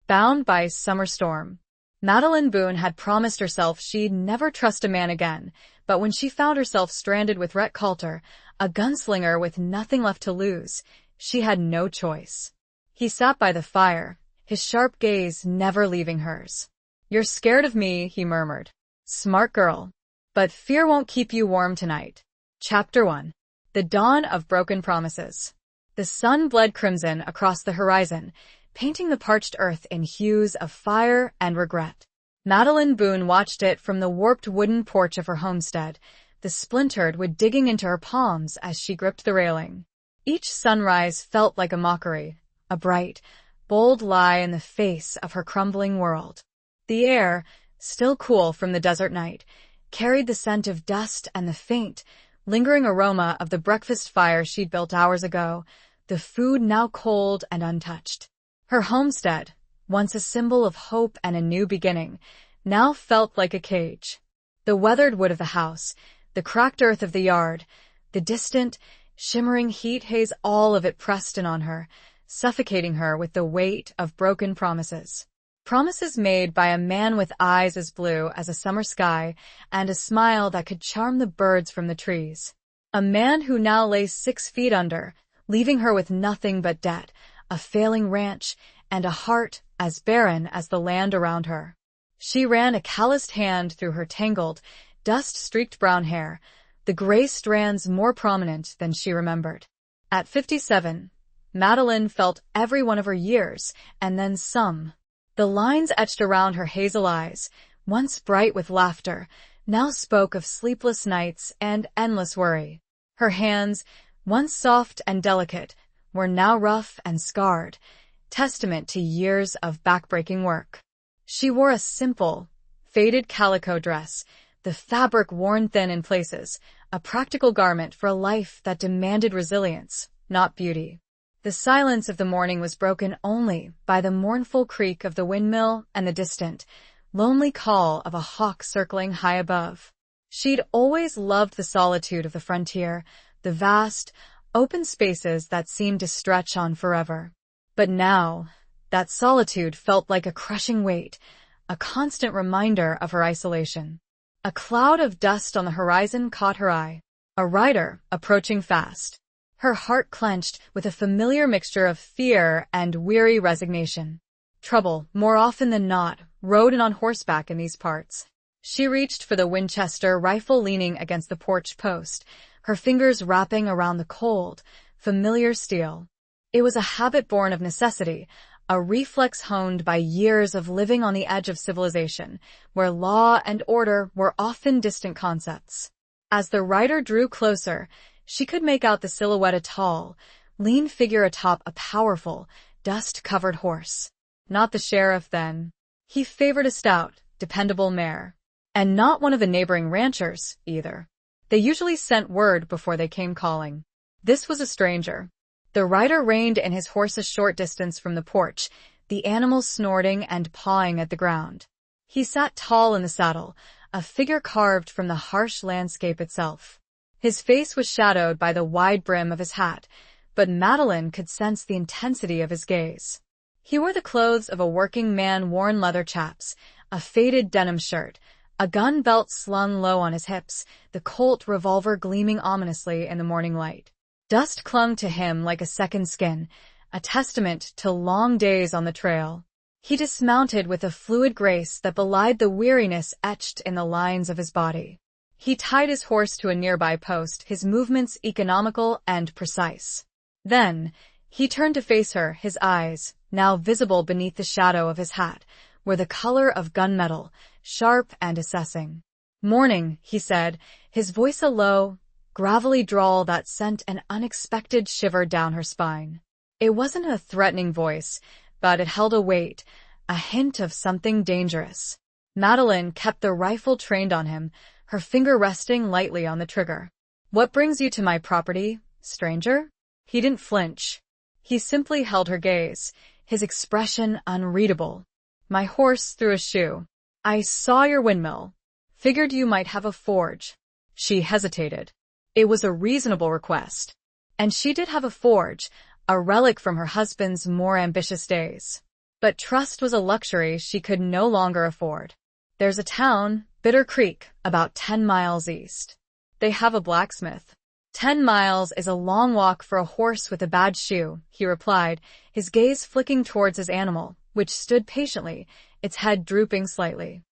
Bound by summer storm. Madeline Boone had promised herself she'd never trust a man again, but when she found herself stranded with Rhett Coulter, a gunslinger with nothing left to lose, she had no choice. He sat by the fire, his sharp gaze never leaving hers. "You're scared of me," he murmured. "Smart girl. But fear won't keep you warm tonight." Chapter 1. The Dawn of Broken Promises. The sun bled crimson across the horizon, painting the parched earth in hues of fire and regret. Madeline Boone watched it from the warped wooden porch of her homestead, the splintered wood digging into her palms as she gripped the railing. Each sunrise felt like a mockery, a bright, bold lie in the face of her crumbling world. The air, still cool from the desert night, carried the scent of dust and the faint, lingering aroma of the breakfast fire she'd built hours ago, the food now cold and untouched. Her homestead, once a symbol of hope and a new beginning, now felt like a cage. The weathered wood of the house, the cracked earth of the yard, the distant, shimmering heat haze, all of it pressed in on her, suffocating her with the weight of broken promises. Promises made by a man with eyes as blue as a summer sky and a smile that could charm the birds from the trees. A man who now lay 6 feet under, leaving her with nothing but debt, a failing ranch, and a heart as barren as the land around her. She ran a calloused hand through her tangled, dust-streaked brown hair, the gray strands more prominent than she remembered. At 57, Madeline felt every one of her years, and then some. The lines etched around her hazel eyes, once bright with laughter, now spoke of sleepless nights and endless worry. Her hands, once soft and delicate, were now rough and scarred, testament to years of backbreaking work. She wore a simple, faded calico dress, the fabric worn thin in places, a practical garment for a life that demanded resilience, not beauty. The silence of the morning was broken only by the mournful creak of the windmill and the distant, lonely call of a hawk circling high above. She'd always loved the solitude of the frontier, the vast, open spaces that seemed to stretch on forever. But now, that solitude felt like a crushing weight, a constant reminder of her isolation. A cloud of dust on the horizon caught her eye. A rider approaching fast. Her heart clenched with a familiar mixture of fear and weary resignation. Trouble, more often than not, rode in on horseback in these parts. She reached for the Winchester rifle leaning against the porch post, her fingers wrapping around the cold, familiar steel. It was a habit born of necessity, a reflex honed by years of living on the edge of civilization, where law and order were often distant concepts. As the rider drew closer, she could make out the silhouette, a tall, lean figure atop a powerful, dust-covered horse. Not the sheriff, then. He favored a stout, dependable mare. And not one of the neighboring ranchers, either. They usually sent word before they came calling. This was a stranger. The rider reined in his horse a short distance from the porch, the animal snorting and pawing at the ground. He sat tall in the saddle, a figure carved from the harsh landscape itself. His face was shadowed by the wide brim of his hat, but Madeline could sense the intensity of his gaze. He wore the clothes of a working man, worn leather chaps, a faded denim shirt, a gun belt slung low on his hips, the Colt revolver gleaming ominously in the morning light. Dust clung to him like a second skin, a testament to long days on the trail. He dismounted with a fluid grace that belied the weariness etched in the lines of his body. He tied his horse to a nearby post, his movements economical and precise. Then, he turned to face her, his eyes, now visible beneath the shadow of his hat, were the color of gunmetal, sharp and assessing. "Morning," he said, his voice a low, gravelly drawl that sent an unexpected shiver down her spine. It wasn't a threatening voice, but it held a weight, a hint of something dangerous. Madeline kept the rifle trained on him, her finger resting lightly on the trigger. "What brings you to my property, stranger?" He didn't flinch. He simply held her gaze, his expression unreadable. "My horse threw a shoe. I saw your windmill. Figured you might have a forge." She hesitated. It was a reasonable request. And she did have a forge, a relic from her husband's more ambitious days. But trust was a luxury she could no longer afford. There's a town, Bitter Creek, about 10 miles east. They have a blacksmith. 10 miles is a long walk for a horse with a bad shoe, he replied, his gaze flicking towards his animal, which stood patiently, its head drooping slightly.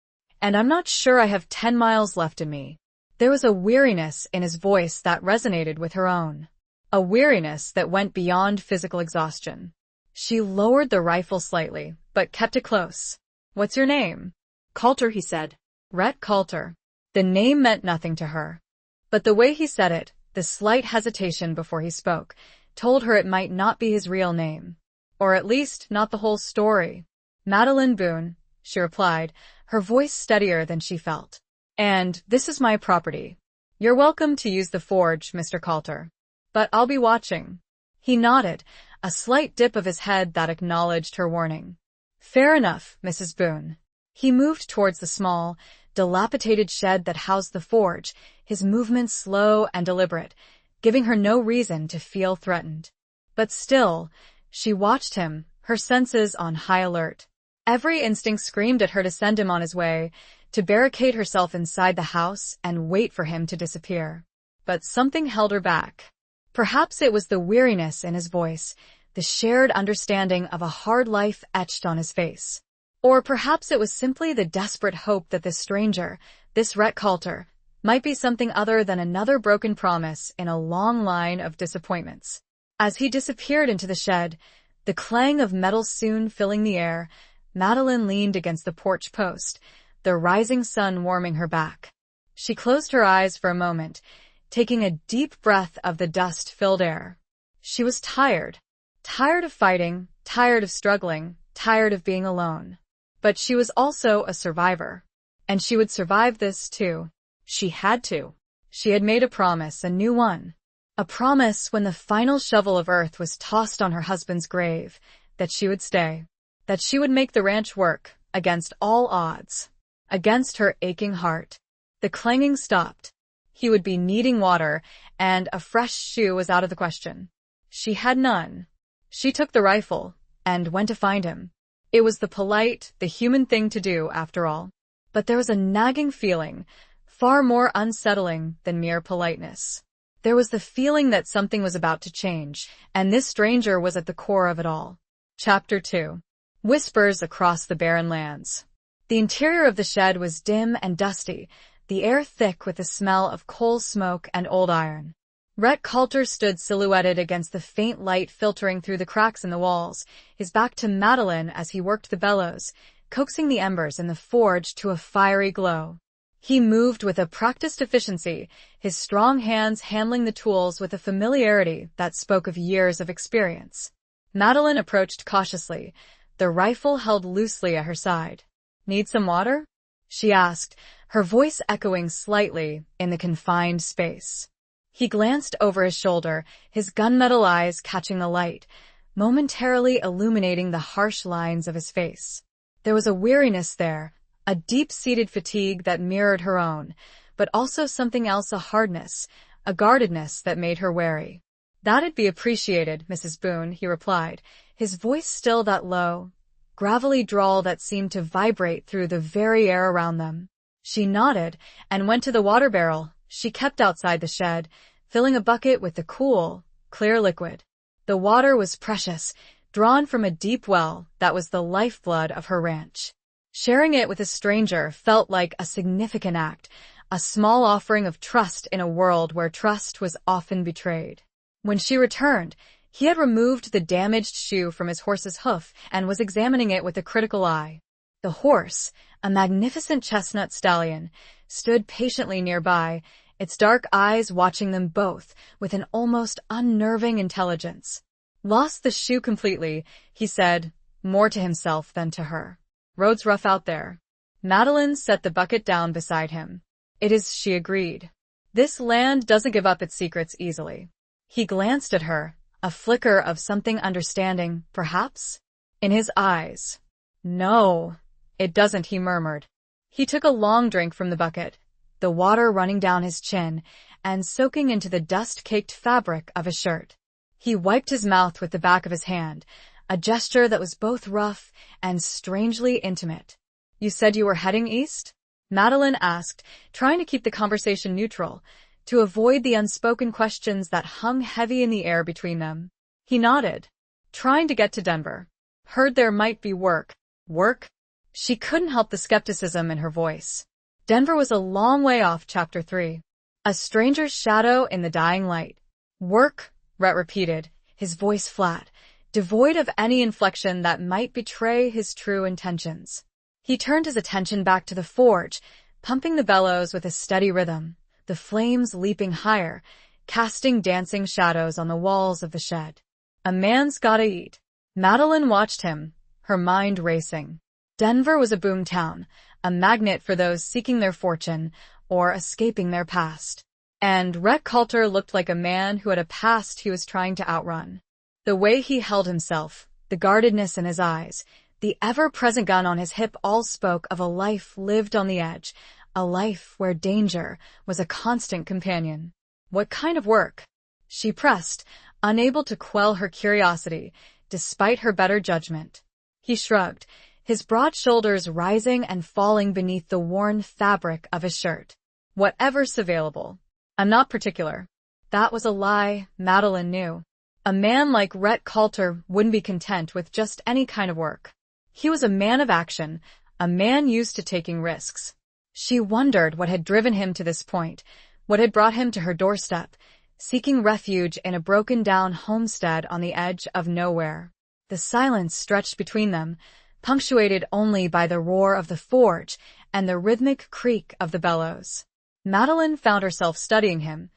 And I'm not sure I have 10 miles left in me. There was a weariness in his voice that resonated with her own. A weariness that went beyond physical exhaustion. She lowered the rifle slightly, but kept it close. What's your name? Coulter, he said. Rhett Coulter. The name meant nothing to her. But the way he said it, the slight hesitation before he spoke, told her it might not be his real name. Or at least not the whole story. Madeline Boone, she replied, her voice steadier than she felt. And this is my property. You're welcome to use the forge, Mr. Coulter. But I'll be watching. He nodded, a slight dip of his head that acknowledged her warning. Fair enough, Mrs. Boone. He moved towards the small, dilapidated shed that housed the forge, his movements slow and deliberate, giving her no reason to feel threatened. But still, she watched him, her senses on high alert. Every instinct screamed at her to send him on his way, to barricade herself inside the house and wait for him to disappear. But something held her back. Perhaps it was the weariness in his voice, the shared understanding of a hard life etched on his face. Or perhaps it was simply the desperate hope that this stranger, this Rhett Coulter, might be something other than another broken promise in a long line of disappointments. As he disappeared into the shed, the clang of metal soon filling the air, Madeline leaned against the porch post, the rising sun warming her back. She closed her eyes for a moment, taking a deep breath of the dust-filled air. She was tired. Tired of fighting, tired of struggling, tired of being alone. But she was also a survivor. And she would survive this too. She had to. She had made a promise, a new one. A promise when the final shovel of earth was tossed on her husband's grave, that she would stay. That she would make the ranch work, against all odds. Against her aching heart. The clanging stopped. He would be needing water, and a fresh shoe was out of the question. She had none. She took the rifle, and went to find him. It was the polite, the human thing to do, after all. But there was a nagging feeling, far more unsettling than mere politeness. There was the feeling that something was about to change, and this stranger was at the core of it all. Chapter 2. Whispers across the barren lands. The interior of the shed was dim and dusty, the air thick with the smell of coal smoke and old iron. Rhett Coulter stood silhouetted against the faint light filtering through the cracks in the walls, his back to Madeline as he worked the bellows, coaxing the embers in the forge to a fiery glow. He moved with a practiced efficiency, his strong hands handling the tools with a familiarity that spoke of years of experience. Madeline approached cautiously, the rifle held loosely at her side. Need some water? She asked, her voice echoing slightly in the confined space. He glanced over his shoulder, his gunmetal eyes catching the light, momentarily illuminating the harsh lines of his face. There was a weariness there, a deep-seated fatigue that mirrored her own, but also something else, a hardness, a guardedness that made her wary. That'd be appreciated, Mrs. Boone, he replied, his voice still that low, gravelly drawl that seemed to vibrate through the very air around them. She nodded and went to the water barrel she kept outside the shed, filling a bucket with the cool, clear liquid. The water was precious, drawn from a deep well that was the lifeblood of her ranch. Sharing it with a stranger felt like a significant act, a small offering of trust in a world where trust was often betrayed. When she returned, he had removed the damaged shoe from his horse's hoof and was examining it with a critical eye. The horse, a magnificent chestnut stallion, stood patiently nearby, its dark eyes watching them both with an almost unnerving intelligence. Lost the shoe completely, he said, more to himself than to her. Road's rough out there. Madeline set the bucket down beside him. It is, she agreed. This land doesn't give up its secrets easily. He glanced at her, a flicker of something understanding, perhaps, in his eyes. No, it doesn't, he murmured. He took a long drink from the bucket, the water running down his chin and soaking into the dust-caked fabric of his shirt. He wiped his mouth with the back of his hand, a gesture that was both rough and strangely intimate. "You said you were heading east?" Madeline asked, trying to keep the conversation neutral, to avoid the unspoken questions that hung heavy in the air between them. He nodded. "Trying to get to Denver. Heard there might be work." "Work?" She couldn't help the skepticism in her voice. Denver was a long way off. Chapter 3. A stranger's shadow in the dying light. "Work," Rhett repeated, his voice flat, devoid of any inflection that might betray his true intentions. He turned his attention back to the forge, pumping the bellows with a steady rhythm, the flames leaping higher, casting dancing shadows on the walls of the shed. "A man's gotta eat." Madeline watched him, her mind racing. Denver was a boom town, a magnet for those seeking their fortune or escaping their past. And Rhett Coulter looked like a man who had a past he was trying to outrun. The way he held himself, the guardedness in his eyes, the ever-present gun on his hip all spoke of a life lived on the edge, a life where danger was a constant companion. "What kind of work?" she pressed, unable to quell her curiosity, despite her better judgment. He shrugged, his broad shoulders rising and falling beneath the worn fabric of his shirt. "Whatever's available. I'm not particular." That was a lie, Madeline knew. A man like Rhett Coulter wouldn't be content with just any kind of work. He was a man of action, a man used to taking risks. She wondered what had driven him to this point, what had brought him to her doorstep, seeking refuge in a broken-down homestead on the edge of nowhere. The silence stretched between them, punctuated only by the roar of the forge and the rhythmic creak of the bellows. Madeline found herself studying him,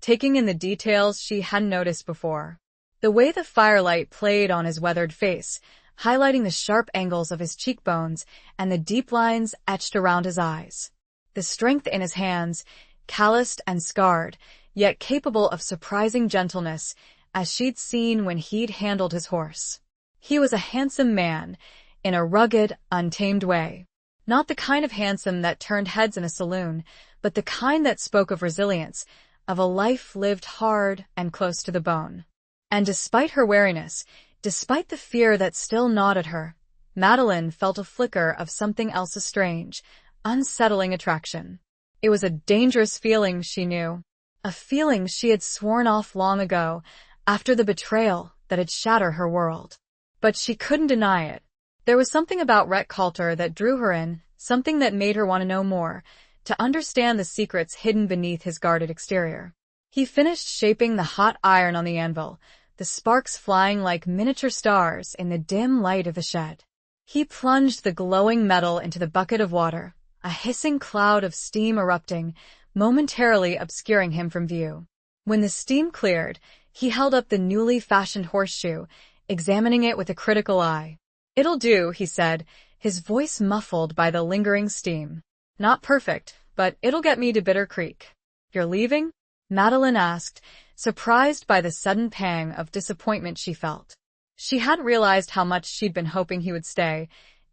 taking in the details she hadn't noticed before. The way the firelight played on his weathered face, highlighting the sharp angles of his cheekbones and the deep lines etched around his eyes. The strength in his hands, calloused and scarred, yet capable of surprising gentleness, as she'd seen when he'd handled his horse. He was a handsome man, in a rugged, untamed way. Not the kind of handsome that turned heads in a saloon, but the kind that spoke of resilience, of a life lived hard and close to the bone. And despite her wariness, despite the fear that still gnawed at her, Madeline felt a flicker of something else, a strange, unsettling attraction. It was a dangerous feeling, she knew. A feeling she had sworn off long ago, after the betrayal that had shattered her world. But she couldn't deny it. There was something about Rhett Coulter that drew her in, something that made her want to know more, to understand the secrets hidden beneath his guarded exterior. He finished shaping the hot iron on the anvil, the sparks flying like miniature stars in the dim light of the shed. He plunged the glowing metal into the bucket of water, a hissing cloud of steam erupting, momentarily obscuring him from view. When the steam cleared, he held up the newly fashioned horseshoe, examining it with a critical eye. "It'll do," he said, his voice muffled by the lingering steam. "Not perfect, but it'll get me to Bitter Creek." "You're leaving?" Madeline asked, surprised by the sudden pang of disappointment she felt. She hadn't realized how much she'd been hoping he would stay,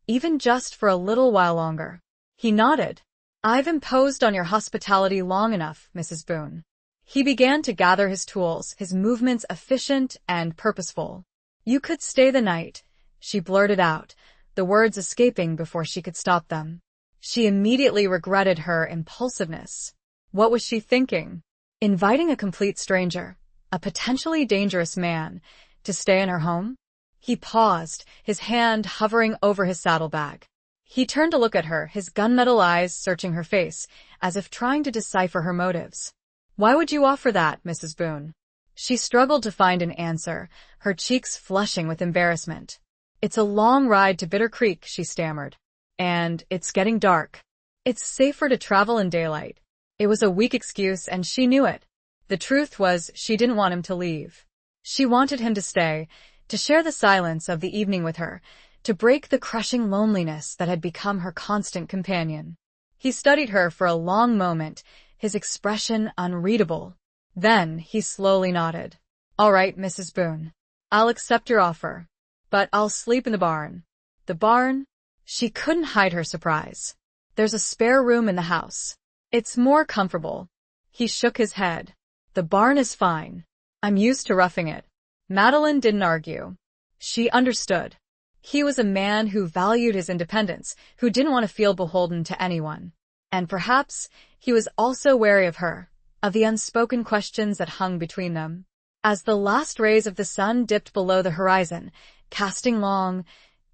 even just for a little while longer. He nodded. "I've imposed on your hospitality long enough, Mrs. Boone." He began to gather his tools, his movements efficient and purposeful. "You could stay the night," she blurted out, the words escaping before she could stop them. She immediately regretted her impulsiveness. What was she thinking? Inviting a complete stranger, a potentially dangerous man, to stay in her home? He paused, his hand hovering over his saddlebag. He turned to look at her, his gunmetal eyes searching her face, as if trying to decipher her motives. "Why would you offer that, Mrs. Boone?" She struggled to find an answer, her cheeks flushing with embarrassment. "It's a long ride to Bitter Creek," she stammered. "And it's getting dark. It's safer to travel in daylight." It was a weak excuse, and she knew it. The truth was, she didn't want him to leave. She wanted him to stay, to share the silence of the evening with her, to break the crushing loneliness that had become her constant companion. He studied her for a long moment, his expression unreadable. Then he slowly nodded. "All right, Mrs. Boone. I'll accept your offer. But I'll sleep in the barn." "The barn?" She couldn't hide her surprise. "There's a spare room in the house. It's more comfortable." He shook his head. "The barn is fine. I'm used to roughing it." Madeline didn't argue. She understood. He was a man who valued his independence, who didn't want to feel beholden to anyone. And perhaps he was also wary of her, of the unspoken questions that hung between them. As the last rays of the sun dipped below the horizon, casting long,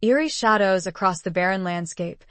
eerie shadows across the barren landscape,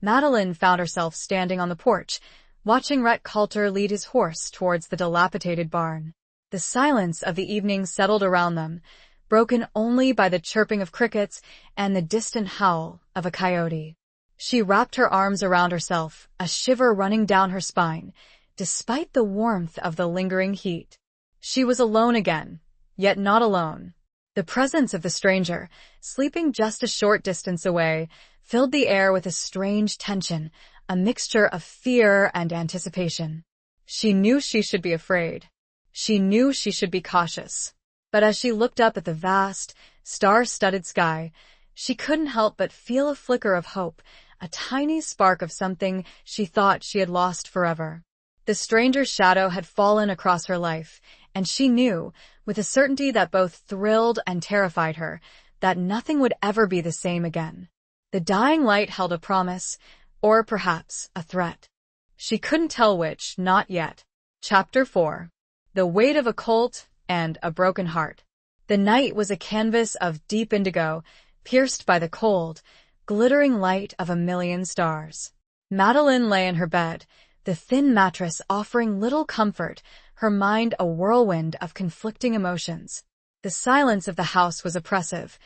Madeline found herself standing on the porch, watching Rhett Coulter lead his horse towards the dilapidated barn. The silence of the evening settled around them, broken only by the chirping of crickets and the distant howl of a coyote. She wrapped her arms around herself, a shiver running down her spine, despite the warmth of the lingering heat. She was alone again, yet not alone. The presence of the stranger, sleeping just a short distance away, filled the air with a strange tension, a mixture of fear and anticipation. She knew she should be afraid. She knew she should be cautious. But as she looked up at the vast, star-studded sky, she couldn't help but feel a flicker of hope, a tiny spark of something she thought she had lost forever. The stranger's shadow had fallen across her life, and she knew, with a certainty that both thrilled and terrified her, that nothing would ever be the same again. The dying light held a promise, or perhaps a threat. She couldn't tell which, not yet. Chapter 4. The Weight of a Colt and a Broken Heart. The night was a canvas of deep indigo, pierced by the cold, glittering light of a million stars. Madeline lay in her bed, the thin mattress offering little comfort, her mind a whirlwind of conflicting emotions. The silence of the house was oppressive,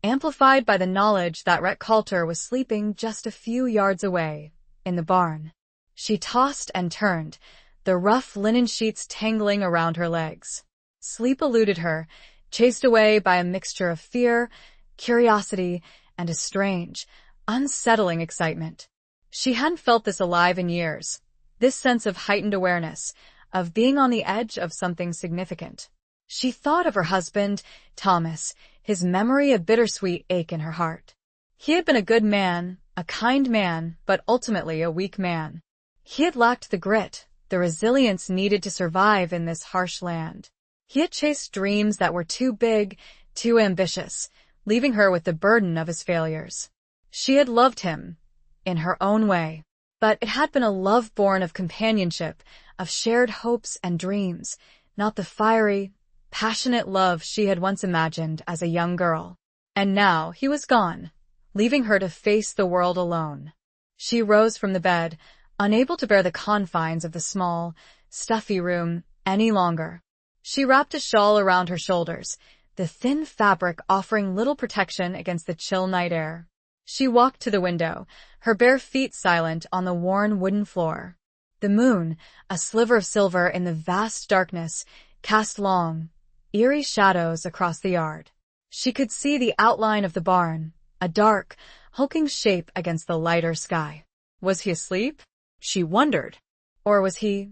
amplified by the knowledge that Rhett Coulter was sleeping just a few yards away, in the barn. She tossed and turned, the rough linen sheets tangling around her legs. Sleep eluded her, chased away by a mixture of fear, curiosity, and a strange, unsettling excitement. She hadn't felt this alive in years, this sense of heightened awareness, of being on the edge of something significant. She thought of her husband, Thomas, his memory a bittersweet ache in her heart. He had been a good man, a kind man, but ultimately a weak man. He had lacked the grit, the resilience needed to survive in this harsh land. He had chased dreams that were too big, too ambitious, leaving her with the burden of his failures. She had loved him, in her own way, but it had been a love born of companionship, of shared hopes and dreams, not the fiery, passionate love she had once imagined as a young girl. And now he was gone, leaving her to face the world alone. She rose from the bed, unable to bear the confines of the small, stuffy room any longer. She wrapped a shawl around her shoulders, the thin fabric offering little protection against the chill night air. She walked to the window, her bare feet silent on the worn wooden floor. The moon, a sliver of silver in the vast darkness, cast long, eerie shadows across the yard. She could see the outline of the barn, a dark, hulking shape against the lighter sky. Was he asleep? She wondered. Or was he,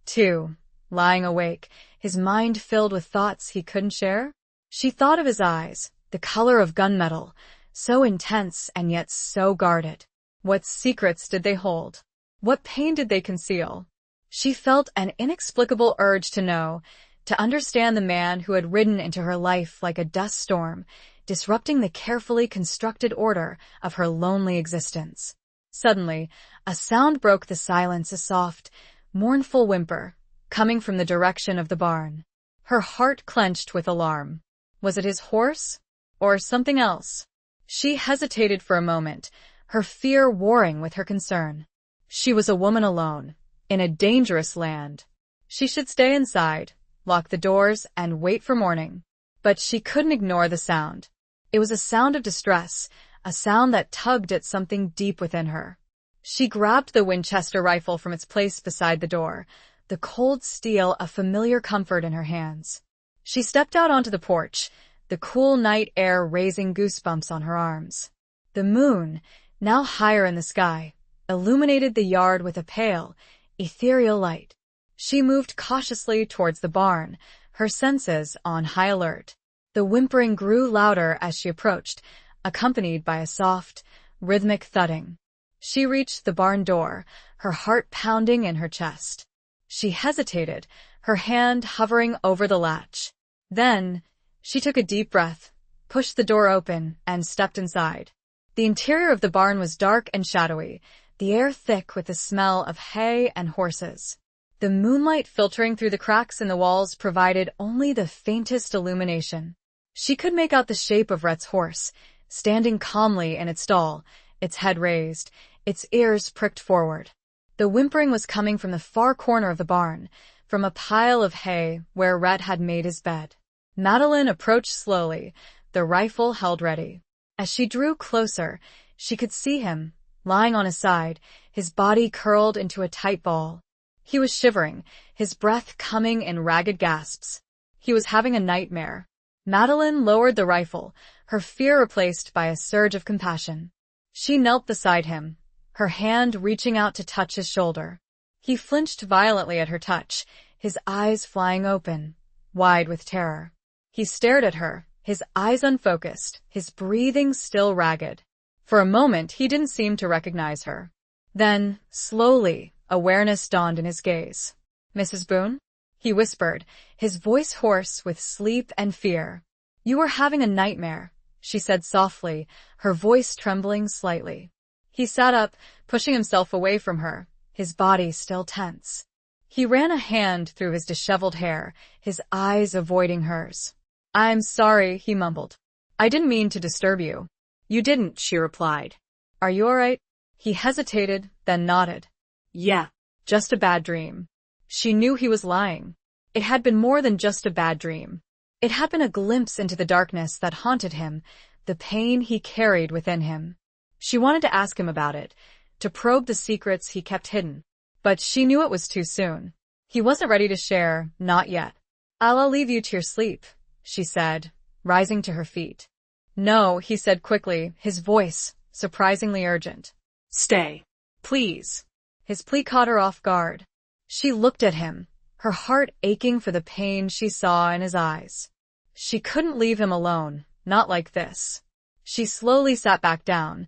too, lying awake, his mind filled with thoughts he couldn't share? She thought of his eyes, the color of gunmetal, so intense and yet so guarded. What secrets did they hold? What pain did they conceal? She felt an inexplicable urge to know, to understand the man who had ridden into her life like a dust storm, disrupting the carefully constructed order of her lonely existence. Suddenly, a sound broke the silence, a soft, mournful whimper, coming from the direction of the barn. Her heart clenched with alarm. Was it his horse? Or something else? She hesitated for a moment, her fear warring with her concern. She was a woman alone, in a dangerous land. She should stay inside, lock the doors, and wait for morning. But she couldn't ignore the sound. It was a sound of distress, a sound that tugged at something deep within her. She grabbed the Winchester rifle from its place beside the door, the cold steel a familiar comfort in her hands. She stepped out onto the porch, the cool night air raising goosebumps on her arms. The moon, now higher in the sky, illuminated the yard with a pale, ethereal light. She moved cautiously towards the barn, her senses on high alert. The whimpering grew louder as she approached, accompanied by a soft, rhythmic thudding. She reached the barn door, her heart pounding in her chest. She hesitated, her hand hovering over the latch. Then, she took a deep breath, pushed the door open, and stepped inside. The interior of the barn was dark and shadowy, the air thick with the smell of hay and horses. The moonlight filtering through the cracks in the walls provided only the faintest illumination. She could make out the shape of Rhett's horse, standing calmly in its stall, its head raised, its ears pricked forward. The whimpering was coming from the far corner of the barn, from a pile of hay where Rhett had made his bed. Madeline approached slowly, the rifle held ready. As she drew closer, she could see him, lying on his side, his body curled into a tight ball. He was shivering, his breath coming in ragged gasps. He was having a nightmare. Madeline lowered the rifle, her fear replaced by a surge of compassion. She knelt beside him, her hand reaching out to touch his shoulder. He flinched violently at her touch, his eyes flying open, wide with terror. He stared at her, his eyes unfocused, his breathing still ragged. For a moment, he didn't seem to recognize her. Then, slowly, awareness dawned in his gaze. "Mrs. Boone?" he whispered, his voice hoarse with sleep and fear. "You are having a nightmare," she said softly, her voice trembling slightly. He sat up, pushing himself away from her, his body still tense. He ran a hand through his disheveled hair, his eyes avoiding hers. "I'm sorry," he mumbled. "I didn't mean to disturb you." "You didn't," she replied. "Are you all right?" He hesitated, then nodded. "Yeah, just a bad dream." She knew he was lying. It had been more than just a bad dream. It had been a glimpse into the darkness that haunted him, the pain he carried within him. She wanted to ask him about it, to probe the secrets he kept hidden. But she knew it was too soon. He wasn't ready to share, not yet. I'll leave you to your sleep," she said, rising to her feet. "No," he said quickly, his voice surprisingly urgent. "Stay, please." His plea caught her off guard. She looked at him, her heart aching for the pain she saw in his eyes. She couldn't leave him alone, not like this. She slowly sat back down,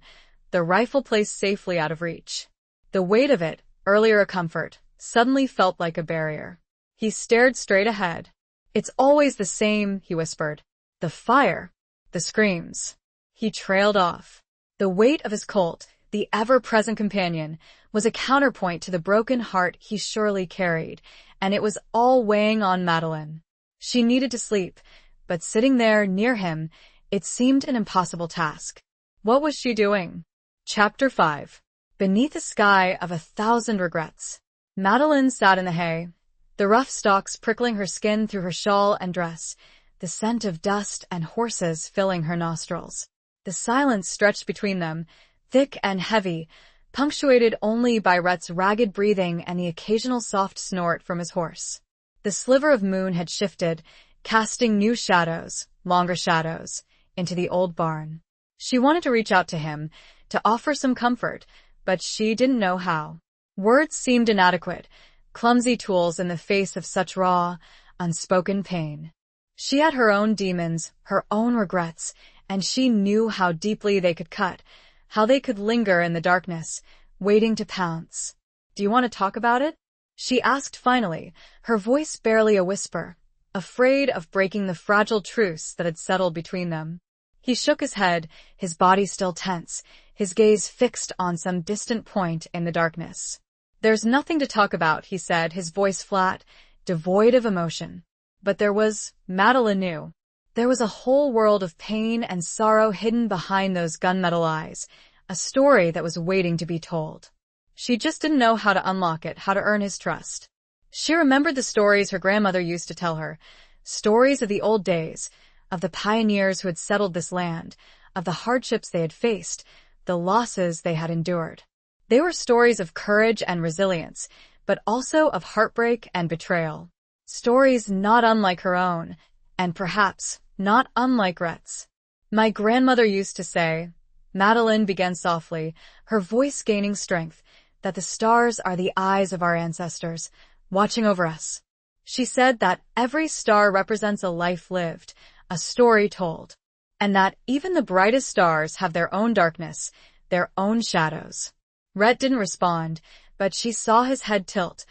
the rifle placed safely out of reach. The weight of it, earlier a comfort, suddenly felt like a barrier. He stared straight ahead. "It's always the same," he whispered. "The fire, the screams." He trailed off. The weight of his colt, the ever-present companion, was a counterpoint to the broken heart he surely carried, and it was all weighing on Madeline. She needed to sleep, but sitting there near him, it seemed an impossible task. What was she doing? Chapter 5. Beneath a sky of 1,000 regrets. Madeline sat in the hay, the rough stalks prickling her skin through her shawl and dress, the scent of dust and horses filling her nostrils. The silence stretched between them, thick and heavy, punctuated only by Rhett's ragged breathing and the occasional soft snort from his horse. The sliver of moon had shifted, casting new shadows, longer shadows, into the old barn. She wanted to reach out to him, to offer some comfort, but she didn't know how. Words seemed inadequate, clumsy tools in the face of such raw, unspoken pain. She had her own demons, her own regrets, and she knew how deeply they could cut, how they could linger in the darkness, waiting to pounce. "Do you want to talk about it?" she asked finally, her voice barely a whisper, afraid of breaking the fragile truce that had settled between them. He shook his head, his body still tense, his gaze fixed on some distant point in the darkness. "There's nothing to talk about," he said, his voice flat, devoid of emotion. But there was, Madeline knew. There was a whole world of pain and sorrow hidden behind those gunmetal eyes, a story that was waiting to be told. She just didn't know how to unlock it, how to earn his trust. She remembered the stories her grandmother used to tell her, stories of the old days, of the pioneers who had settled this land, of the hardships they had faced, the losses they had endured. They were stories of courage and resilience, but also of heartbreak and betrayal. Stories not unlike her own, and perhaps not unlike Rhett's. "My grandmother used to say," Madeline began softly, her voice gaining strength, "that the stars are the eyes of our ancestors, watching over us. She said that every star represents a life lived, a story told, and that even the brightest stars have their own darkness, their own shadows." Rhett didn't respond, but she saw his head tilt,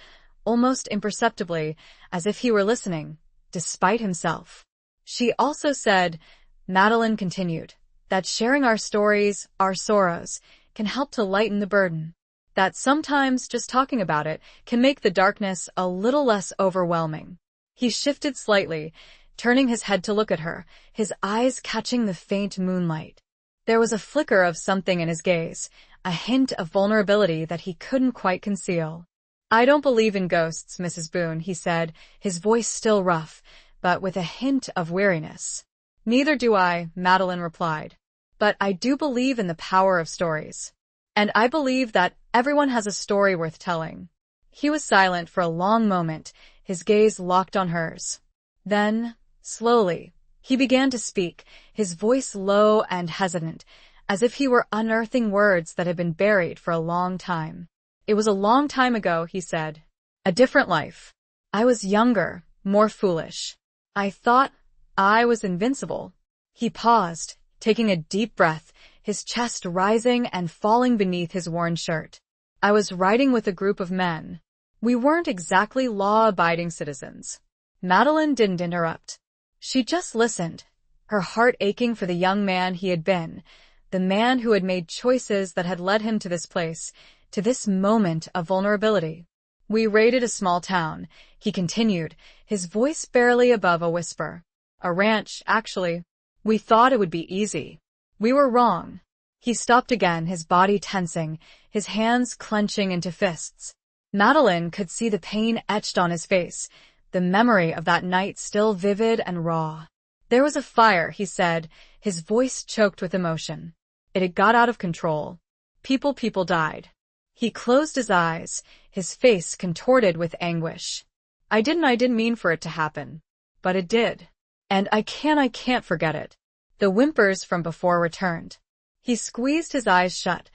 almost imperceptibly, as if he were listening, despite himself. She also said, Madeline continued, that sharing our stories, our sorrows, can help to lighten the burden. That sometimes just talking about it can make the darkness a little less overwhelming. He shifted slightly, turning his head to look at her, his eyes catching the faint moonlight. There was a flicker of something in his gaze, a hint of vulnerability that he couldn't quite conceal. I don't believe in ghosts, Mrs. Boone, he said, his voice still rough, but with a hint of weariness. Neither do I, Madeline replied. But I do believe in the power of stories. And I believe that everyone has a story worth telling. He was silent for a long moment, his gaze locked on hers. Then, slowly, he began to speak, his voice low and hesitant, as if he were unearthing words that had been buried for a long time. It was a long time ago, he said. A different life. I was younger, more foolish. I thought I was invincible. He paused, taking a deep breath, his chest rising and falling beneath his worn shirt. I was riding with a group of men. We weren't exactly law-abiding citizens. Madeline didn't interrupt. She just listened, her heart aching for the young man he had been, the man who had made choices that had led him to this place, to this moment of vulnerability. We raided a small town, he continued, his voice barely above a whisper. A ranch, actually. We thought it would be easy. We were wrong. He stopped again, his body tensing, his hands clenching into fists. Madeline could see the pain etched on his face, the memory of that night still vivid and raw. There was a fire, he said, his voice choked with emotion. It had got out of control. People died. He closed his eyes, his face contorted with anguish. I didn't mean for it to happen. But it did. And I can't forget it. The whimpers from before returned. He squeezed his eyes shut,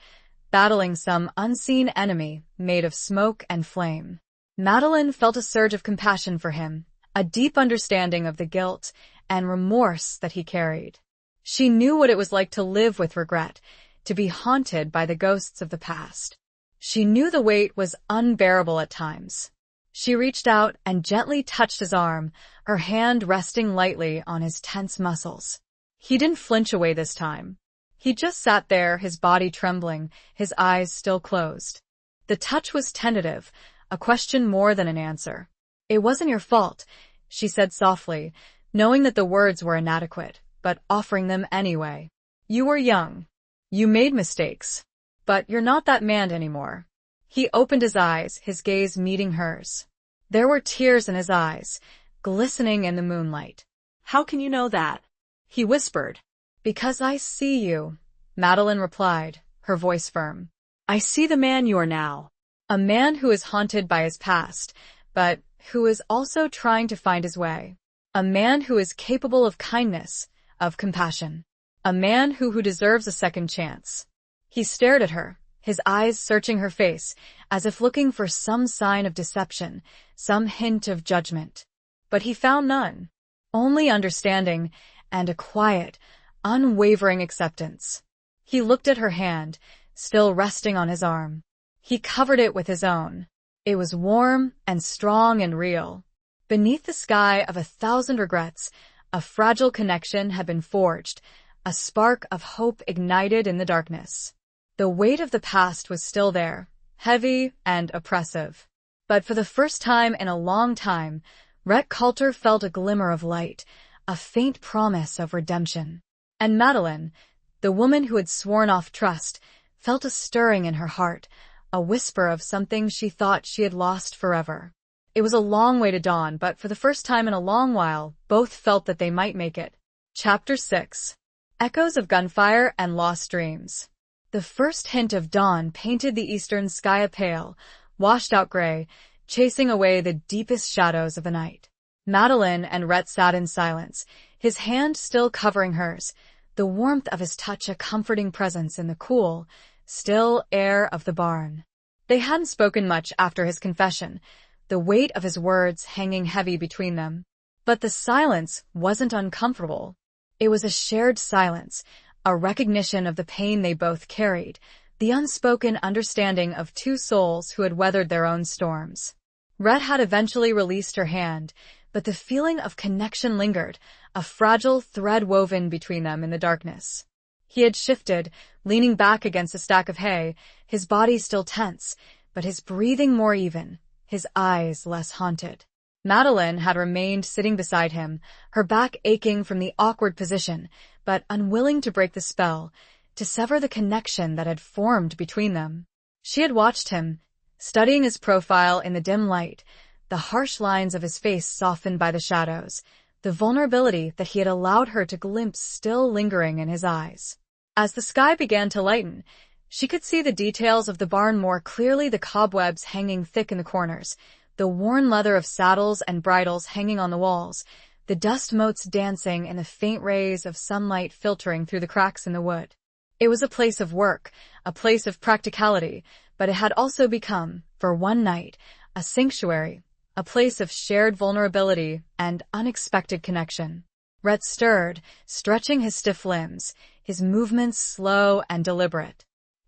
battling some unseen enemy made of smoke and flame. Madeline felt a surge of compassion for him, a deep understanding of the guilt and remorse that he carried. She knew what it was like to live with regret, to be haunted by the ghosts of the past. She knew the weight was unbearable at times. She reached out and gently touched his arm, her hand resting lightly on his tense muscles. He didn't flinch away this time. He just sat there, his body trembling, his eyes still closed. The touch was tentative, a question more than an answer. It wasn't your fault, she said softly, knowing that the words were inadequate, but offering them anyway. You were young. You made mistakes. But you're not that man anymore. He opened his eyes, his gaze meeting hers. There were tears in his eyes, glistening in the moonlight. How can you know that? He whispered. Because I see you, Madeline replied, her voice firm. I see the man you are now. A man who is haunted by his past, but who is also trying to find his way. A man who is capable of kindness, of compassion. A man who deserves a second chance. He stared at her, his eyes searching her face, as if looking for some sign of deception, some hint of judgment. But he found none. Only understanding and a quiet, unwavering acceptance. He looked at her hand, still resting on his arm. He covered it with his own. It was warm and strong and real. Beneath the sky of 1,000 regrets, a fragile connection had been forged, a spark of hope ignited in the darkness. The weight of the past was still there, heavy and oppressive. But for the first time in a long time, Rhett Coulter felt a glimmer of light, a faint promise of redemption. And Madeline, the woman who had sworn off trust, felt a stirring in her heart, a whisper of something she thought she had lost forever. It was a long way to dawn, but for the first time in a long while, both felt that they might make it. Chapter 6. Echoes of Gunfire and Lost Dreams. The first hint of dawn painted the eastern sky a pale, washed-out gray, chasing away the deepest shadows of the night. Madeline and Rhett sat in silence, his hand still covering hers, the warmth of his touch a comforting presence in the cool, still air of the barn. They hadn't spoken much after his confession, the weight of his words hanging heavy between them. But the silence wasn't uncomfortable. It was a shared silence, a recognition of the pain they both carried, the unspoken understanding of two souls who had weathered their own storms. Rhett had eventually released her hand, but the feeling of connection lingered, a fragile thread woven between them in the darkness. He had shifted, leaning back against a stack of hay, his body still tense, but his breathing more even, his eyes less haunted. Madeline had remained sitting beside him, her back aching from the awkward position, but unwilling to break the spell, to sever the connection that had formed between them. She had watched him, studying his profile in the dim light, the harsh lines of his face softened by the shadows, the vulnerability that he had allowed her to glimpse still lingering in his eyes. As the sky began to lighten, she could see the details of the barn more clearly, the cobwebs hanging thick in the corners, the worn leather of saddles and bridles hanging on the walls, the dust motes dancing in the faint rays of sunlight filtering through the cracks in the wood. It was a place of work, a place of practicality, but it had also become, for one night, a sanctuary, a place of shared vulnerability and unexpected connection. Rhett stirred, stretching his stiff limbs, his movements slow and deliberate.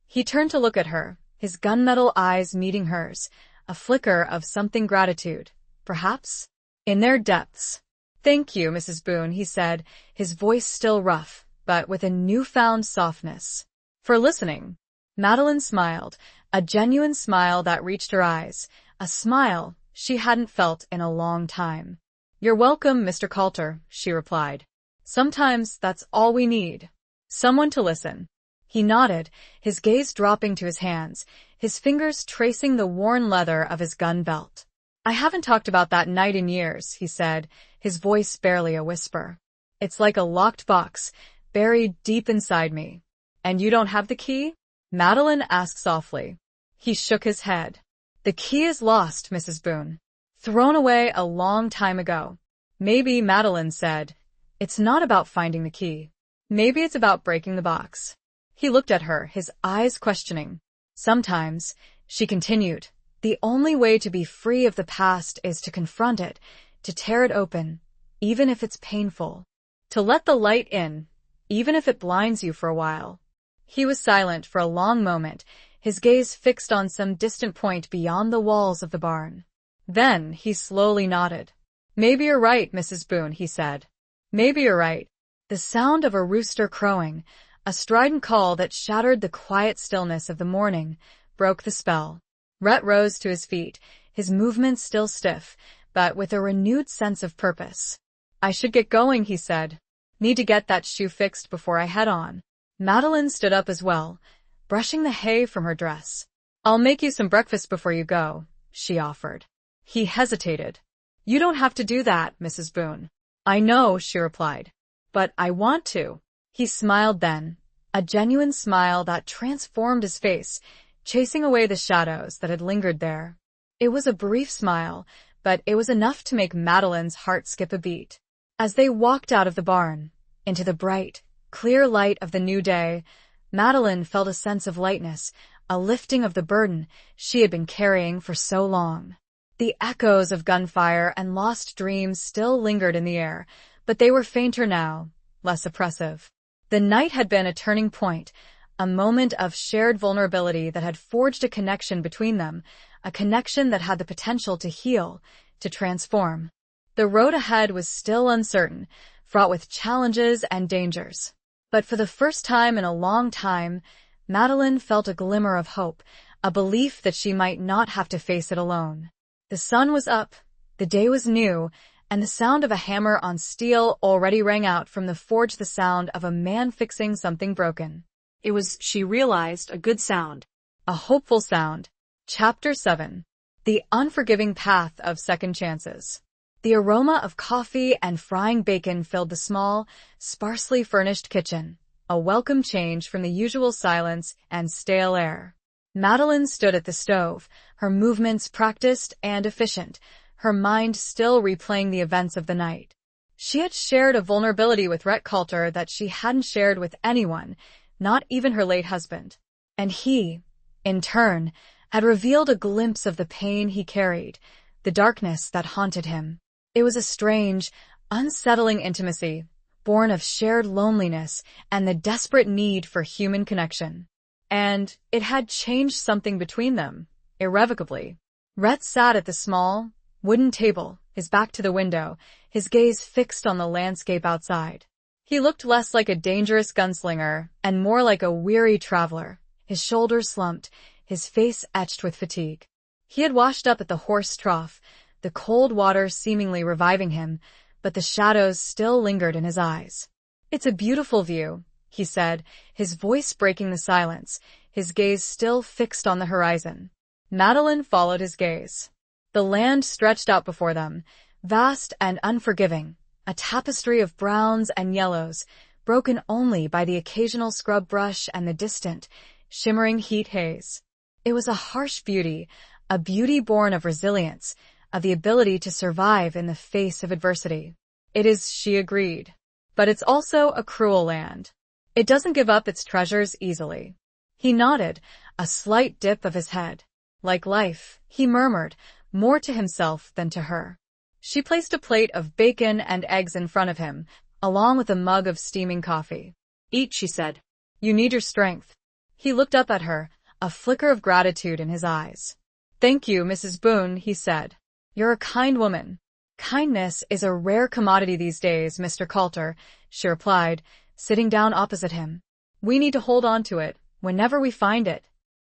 He turned to look at her, his gunmetal eyes meeting hers, a flicker of something gratitude, perhaps, in their depths. "Thank you, Mrs. Boone," he said, his voice still rough, but with a newfound softness. "For listening." Madeline smiled, a genuine smile that reached her eyes, a smile she hadn't felt in a long time. "You're welcome, Mr. Coulter," she replied. "Sometimes that's all we need. Someone to listen." He nodded, his gaze dropping to his hands, his fingers tracing the worn leather of his gun belt. "I haven't talked about that night in years," he said, his voice barely a whisper. "It's like a locked box, buried deep inside me." "And you don't have the key?" Madeline asked softly. He shook his head. "The key is lost, Mrs. Boone. Thrown away a long time ago." "Maybe," Madeline said, "it's not about finding the key. Maybe it's about breaking the box." He looked at her, his eyes questioning. "Sometimes," she continued, "the only way to be free of the past is to confront it, to tear it open, even if it's painful. To let the light in, even if it blinds you for a while." He was silent for a long moment, his gaze fixed on some distant point beyond the walls of the barn. Then he slowly nodded. "Maybe you're right, Mrs. Boone," he said. "Maybe you're right." The sound of a rooster crowing, a strident call that shattered the quiet stillness of the morning, broke the spell. Rhett rose to his feet, his movements still stiff, but with a renewed sense of purpose. "I should get going," he said. "Need to get that shoe fixed before I head on." Madeline stood up as well, brushing the hay from her dress. "I'll make you some breakfast before you go," she offered. He hesitated. "You don't have to do that, Mrs. Boone." "I know," she replied. "But I want to." He smiled then, a genuine smile that transformed his face, chasing away the shadows that had lingered there. It was a brief smile, but it was enough to make Madeline's heart skip a beat. As they walked out of the barn, into the bright, clear light of the new day, Madeline felt a sense of lightness, a lifting of the burden she had been carrying for so long. The echoes of gunfire and lost dreams still lingered in the air, but they were fainter now, less oppressive. The night had been a turning point, a moment of shared vulnerability that had forged a connection between them, a connection that had the potential to heal, to transform. The road ahead was still uncertain, fraught with challenges and dangers. But for the first time in a long time, Madeline felt a glimmer of hope, a belief that she might not have to face it alone. The sun was up, the day was new, and the sound of a hammer on steel already rang out from the forge, the sound of a man fixing something broken. It was, she realized, a good sound, a hopeful sound. Chapter 7. The Unforgiving Path of Second Chances. The aroma of coffee and frying bacon filled the small, sparsely furnished kitchen, a welcome change from the usual silence and stale air. Madeline stood at the stove, her movements practiced and efficient, her mind still replaying the events of the night. She had shared a vulnerability with Rhett Coulter that she hadn't shared with anyone, not even her late husband. And he, in turn, had revealed a glimpse of the pain he carried, the darkness that haunted him. It was a strange, unsettling intimacy, born of shared loneliness and the desperate need for human connection. And it had changed something between them, irrevocably. Rhett sat at the small, wooden table, his back to the window, his gaze fixed on the landscape outside. He looked less like a dangerous gunslinger and more like a weary traveler, his shoulders slumped, his face etched with fatigue. He had washed up at the horse trough, the cold water seemingly reviving him, but the shadows still lingered in his eyes. "It's a beautiful view," he said, his voice breaking the silence, his gaze still fixed on the horizon. Madeline followed his gaze. The land stretched out before them, vast and unforgiving, a tapestry of browns and yellows, broken only by the occasional scrub brush and the distant, shimmering heat haze. It was a harsh beauty, a beauty born of resilience, of the ability to survive in the face of adversity. "It is," she agreed. "But it's also a cruel land. It doesn't give up its treasures easily." He nodded, a slight dip of his head. "Like life," he murmured, more to himself than to her. She placed a plate of bacon and eggs in front of him, along with a mug of steaming coffee. "Eat," she said. "You need your strength." He looked up at her, a flicker of gratitude in his eyes. "Thank you, Mrs. Boone," he said. "You're a kind woman." "Kindness is a rare commodity these days, Mr. Coulter," she replied, sitting down opposite him. "We need to hold on to it, whenever we find it."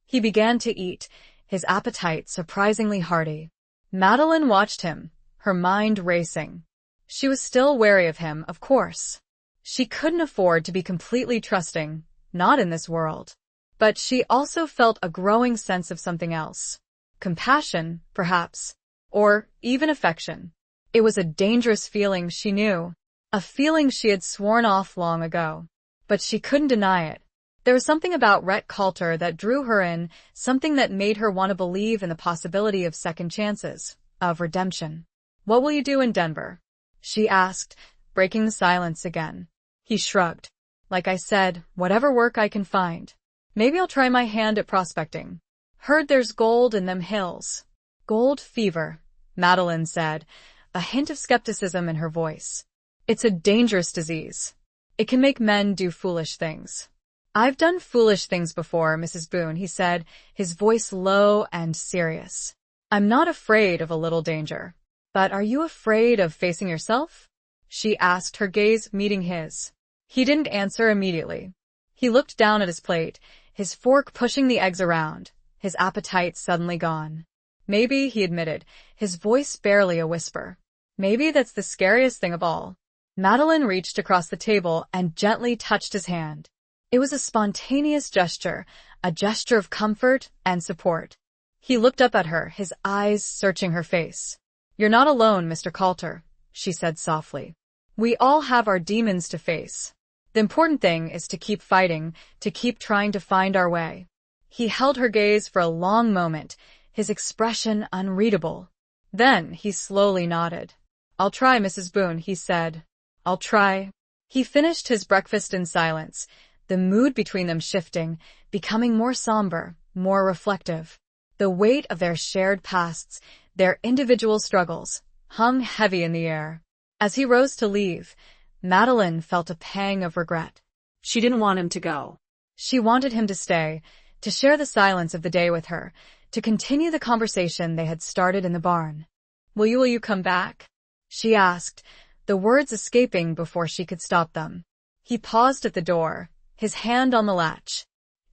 He began to eat, his appetite surprisingly hearty. Madeline watched him, her mind racing. She was still wary of him, of course. She couldn't afford to be completely trusting, not in this world. But she also felt a growing sense of something else. Compassion, perhaps. Or even affection. It was a dangerous feeling, she knew. A feeling she had sworn off long ago. But she couldn't deny it. There was something about Rhett Coulter that drew her in, something that made her want to believe in the possibility of second chances, of redemption. "What will you do in Denver?" she asked, breaking the silence again. He shrugged. "Like I said, whatever work I can find. Maybe I'll try my hand at prospecting. Heard there's gold in them hills." "Gold fever," Madeline said, a hint of skepticism in her voice. "It's a dangerous disease. It can make men do foolish things." "I've done foolish things before, Mrs. Boone," he said, his voice low and serious. "I'm not afraid of a little danger." "But are you afraid of facing yourself?" she asked, her gaze meeting his. He didn't answer immediately. He looked down at his plate, his fork pushing the eggs around, his appetite suddenly gone. "Maybe," he admitted, his voice barely a whisper. "Maybe that's the scariest thing of all." Madeline reached across the table and gently touched his hand. It was a spontaneous gesture, a gesture of comfort and support. He looked up at her, his eyes searching her face. "You're not alone, Mr. Coulter," she said softly. "We all have our demons to face. The important thing is to keep fighting, to keep trying to find our way." He held her gaze for a long moment, his expression unreadable. Then he slowly nodded. "I'll try, Mrs. Boone," he said. "I'll try." He finished his breakfast in silence, the mood between them shifting, becoming more somber, more reflective. The weight of their shared pasts, their individual struggles, hung heavy in the air. As he rose to leave, Madeline felt a pang of regret. She didn't want him to go. She wanted him to stay, to share the silence of the day with her, to continue the conversation they had started in the barn. Will you come back?" she asked, the words escaping before she could stop them. He paused at the door, his hand on the latch.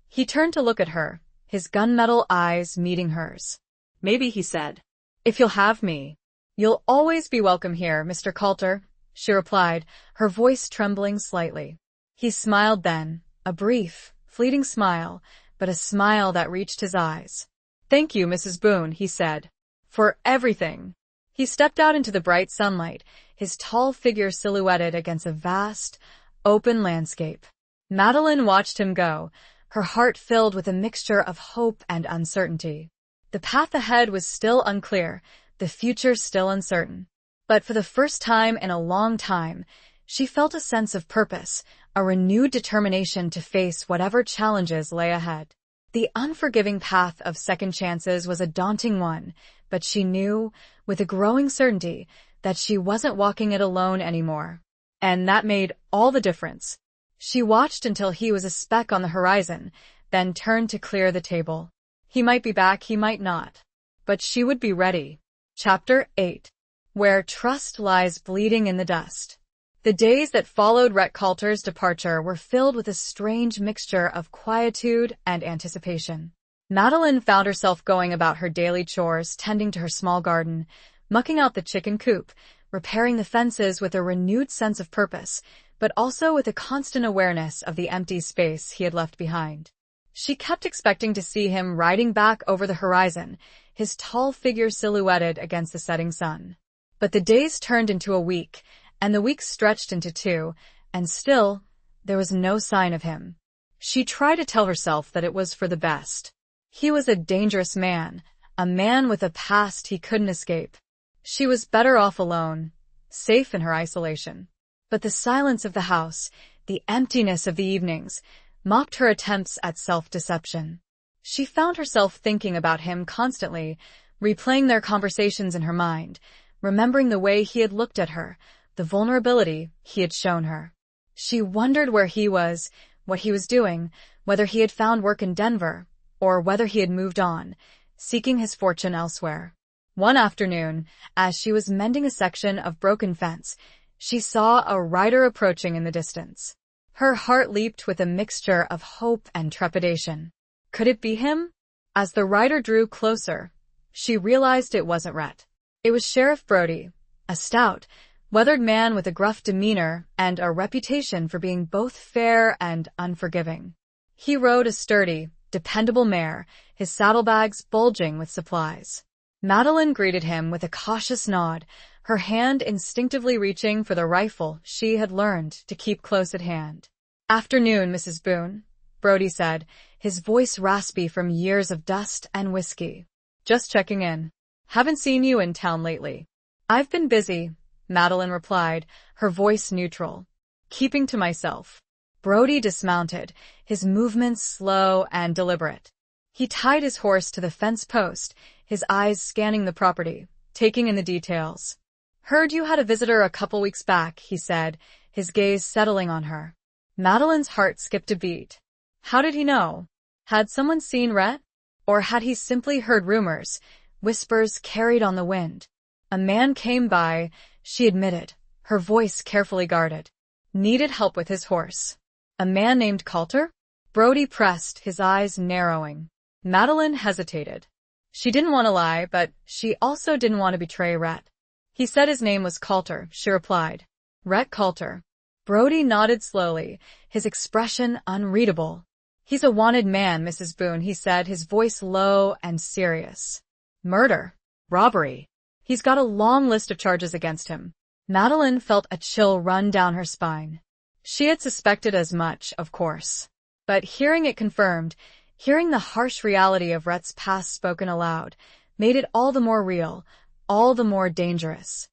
He turned to look at her, his gunmetal eyes meeting hers. "Maybe," he said. "If you'll have me." "You'll always be welcome here, Mr. Coulter," she replied, her voice trembling slightly. He smiled then, a brief, fleeting smile, but a smile that reached his eyes. "Thank you, Mrs. Boone," he said. "For everything." He stepped out into the bright sunlight, his tall figure silhouetted against a vast, open landscape. Madeline watched him go, her heart filled with a mixture of hope and uncertainty. The path ahead was still unclear, the future still uncertain. But for the first time in a long time, she felt a sense of purpose, a renewed determination to face whatever challenges lay ahead. The unforgiving path of second chances was a daunting one, but she knew, with a growing certainty, that she wasn't walking it alone anymore. And that made all the difference. She watched until he was a speck on the horizon, then turned to clear the table. He might be back, he might not. But she would be ready. Chapter 8. where trust lies bleeding in the dust. The days that followed Rhett Coulter's departure were filled with a strange mixture of quietude and anticipation. Madeline found herself going about her daily chores, tending to her small garden, mucking out the chicken coop, repairing the fences with a renewed sense of purpose, but also with a constant awareness of the empty space he had left behind. She kept expecting to see him riding back over the horizon, his tall figure silhouetted against the setting sun. But the days turned into a week, and the weeks stretched into 2, and still, there was no sign of him. She tried to tell herself that it was for the best. He was a dangerous man, a man with a past he couldn't escape. She was better off alone, safe in her isolation. But the silence of the house, the emptiness of the evenings, mocked her attempts at self-deception. She found herself thinking about him constantly, replaying their conversations in her mind, remembering the way he had looked at her, the vulnerability he had shown her. She wondered where he was, what he was doing, whether he had found work in Denver, or whether he had moved on, seeking his fortune elsewhere. One afternoon, as she was mending a section of broken fence, she saw a rider approaching in the distance. Her heart leaped with a mixture of hope and trepidation. Could it be him? As the rider drew closer, she realized it wasn't Rhett. It was Sheriff Brody, a stout, weathered man with a gruff demeanor and a reputation for being both fair and unforgiving. He rode a sturdy, dependable mare, his saddlebags bulging with supplies. Madeline greeted him with a cautious nod, her hand instinctively reaching for the rifle she had learned to keep close at hand. "Afternoon, Mrs. Boone," Brody said, his voice raspy from years of dust and whiskey. "Just checking in. Haven't seen you in town lately." "I've been busy," Madeline replied, her voice neutral. "Keeping to myself." Brody dismounted, his movements slow and deliberate. He tied his horse to the fence post, his eyes scanning the property, taking in the details. "Heard you had a visitor a couple weeks back," he said, his gaze settling on her. Madeline's heart skipped a beat. How did he know? Had someone seen Rhett? Or had he simply heard rumors, whispers carried on the wind? "A man came by," she admitted, her voice carefully guarded. "Needed help with his horse." "A man named Coulter?" Brody pressed, his eyes narrowing. Madeline hesitated. She didn't want to lie, but she also didn't want to betray Rhett. "He said his name was Coulter," she replied. "Rhett Coulter." Brody nodded slowly, his expression unreadable. "He's a wanted man, Mrs. Boone," he said, his voice low and serious. "Murder. Robbery. He's got a long list of charges against him." Madeline felt a chill run down her spine. She had suspected as much, of course. But hearing it confirmed, hearing the harsh reality of Rhett's past spoken aloud, made it all the more real, all the more dangerous.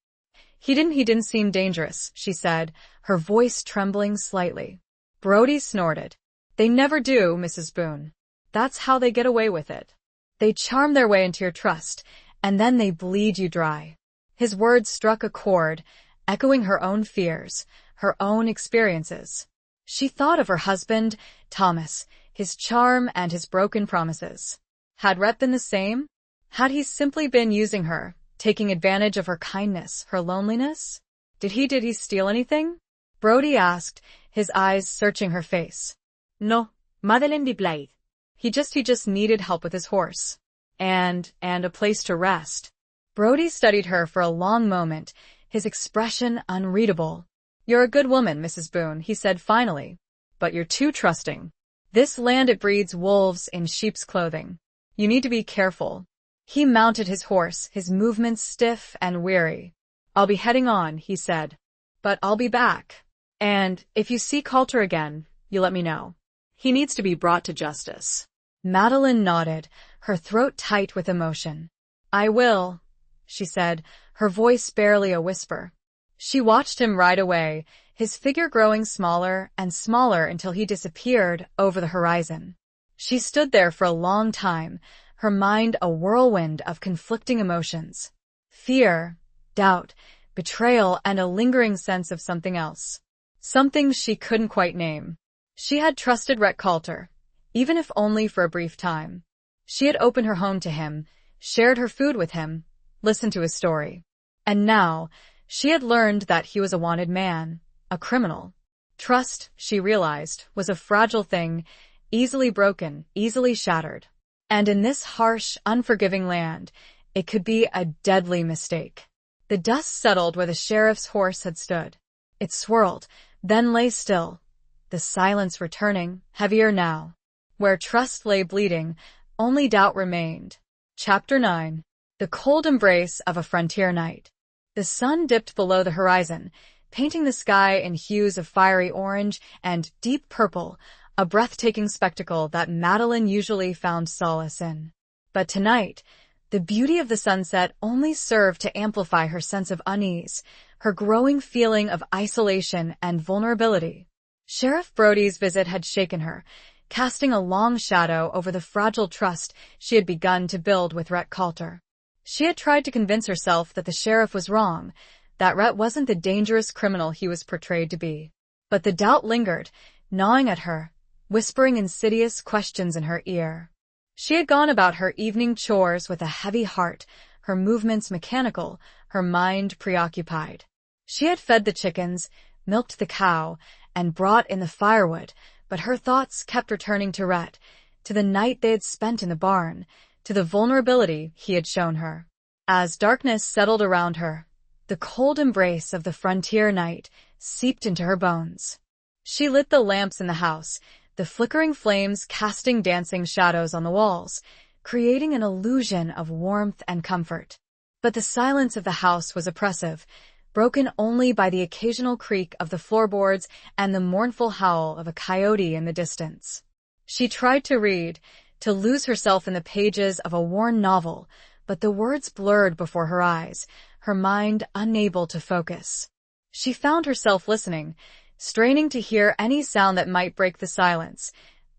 He didn't seem dangerous," she said, her voice trembling slightly. Brody snorted. "They never do, Mrs. Boone. That's how they get away with it. They charm their way into your trust, and then they bleed you dry." His words struck a chord, echoing her own fears, her own experiences. She thought of her husband, Thomas, his charm and his broken promises. Had Rhett been the same? Had he simply been using her, taking advantage of her kindness, her loneliness? Did he steal anything? Brody asked, his eyes searching her face. "No," Madeline replied. He just needed help with his horse. And a place to rest. Brody studied her for a long moment, his expression unreadable. "You're a good woman, Mrs. Boone," he said finally. "But you're too trusting. This land, it breeds wolves in sheep's clothing. You need to be careful." He mounted his horse, his movements stiff and weary. "I'll be heading on," he said. "But I'll be back. And if you see Coulter again, you let me know. He needs to be brought to justice." Madeline nodded, her throat tight with emotion. "I will," she said, her voice barely a whisper. She watched him ride away, his figure growing smaller and smaller until he disappeared over the horizon. She stood there for a long time, her mind a whirlwind of conflicting emotions. Fear, doubt, betrayal, and a lingering sense of something else. Something she couldn't quite name. She had trusted Rhett Coulter, even if only for a brief time. She had opened her home to him, shared her food with him, listened to his story. And now, she had learned that he was a wanted man, a criminal. Trust, she realized, was a fragile thing, easily broken, easily shattered. And in this harsh, unforgiving land, it could be a deadly mistake. The dust settled where the sheriff's horse had stood. It swirled, then lay still, the silence returning, heavier now. Where trust lay bleeding, only doubt remained. Chapter 9. The cold embrace of a frontier night. The sun dipped below the horizon, painting the sky in hues of fiery orange and deep purple, a breathtaking spectacle that Madeline usually found solace in. But tonight, the beauty of the sunset only served to amplify her sense of unease, her growing feeling of isolation and vulnerability. Sheriff Brody's visit had shaken her, casting a long shadow over the fragile trust she had begun to build with Rhett Coulter. She had tried to convince herself that the sheriff was wrong, that Rhett wasn't the dangerous criminal he was portrayed to be. But the doubt lingered, gnawing at her, whispering insidious questions in her ear. She had gone about her evening chores with a heavy heart, her movements mechanical, her mind preoccupied. She had fed the chickens, milked the cow, and brought in the firewood, but her thoughts kept returning to Rhett, to the night they had spent in the barn, to the vulnerability he had shown her. As darkness settled around her, the cold embrace of the frontier night seeped into her bones. She lit the lamps in the house, the flickering flames casting dancing shadows on the walls, creating an illusion of warmth and comfort. But the silence of the house was oppressive, broken only by the occasional creak of the floorboards and the mournful howl of a coyote in the distance. She tried to read, to lose herself in the pages of a worn novel, but the words blurred before her eyes, her mind unable to focus. She found herself listening, straining to hear any sound that might break the silence,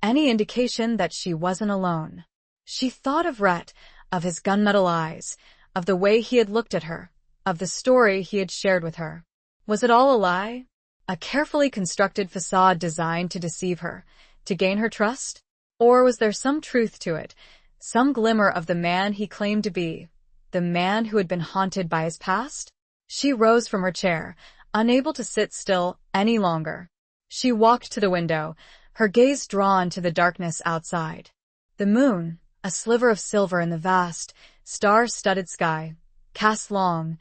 any indication that she wasn't alone. She thought of Rhett, of his gunmetal eyes, of the way he had looked at her, of the story he had shared with her. Was it all a lie? A carefully constructed facade designed to deceive her, to gain her trust? Or was there some truth to it, some glimmer of the man he claimed to be, the man who had been haunted by his past? She rose from her chair, unable to sit still any longer. She walked to the window, her gaze drawn to the darkness outside. The moon, a sliver of silver in the vast, star-studded sky, cast long,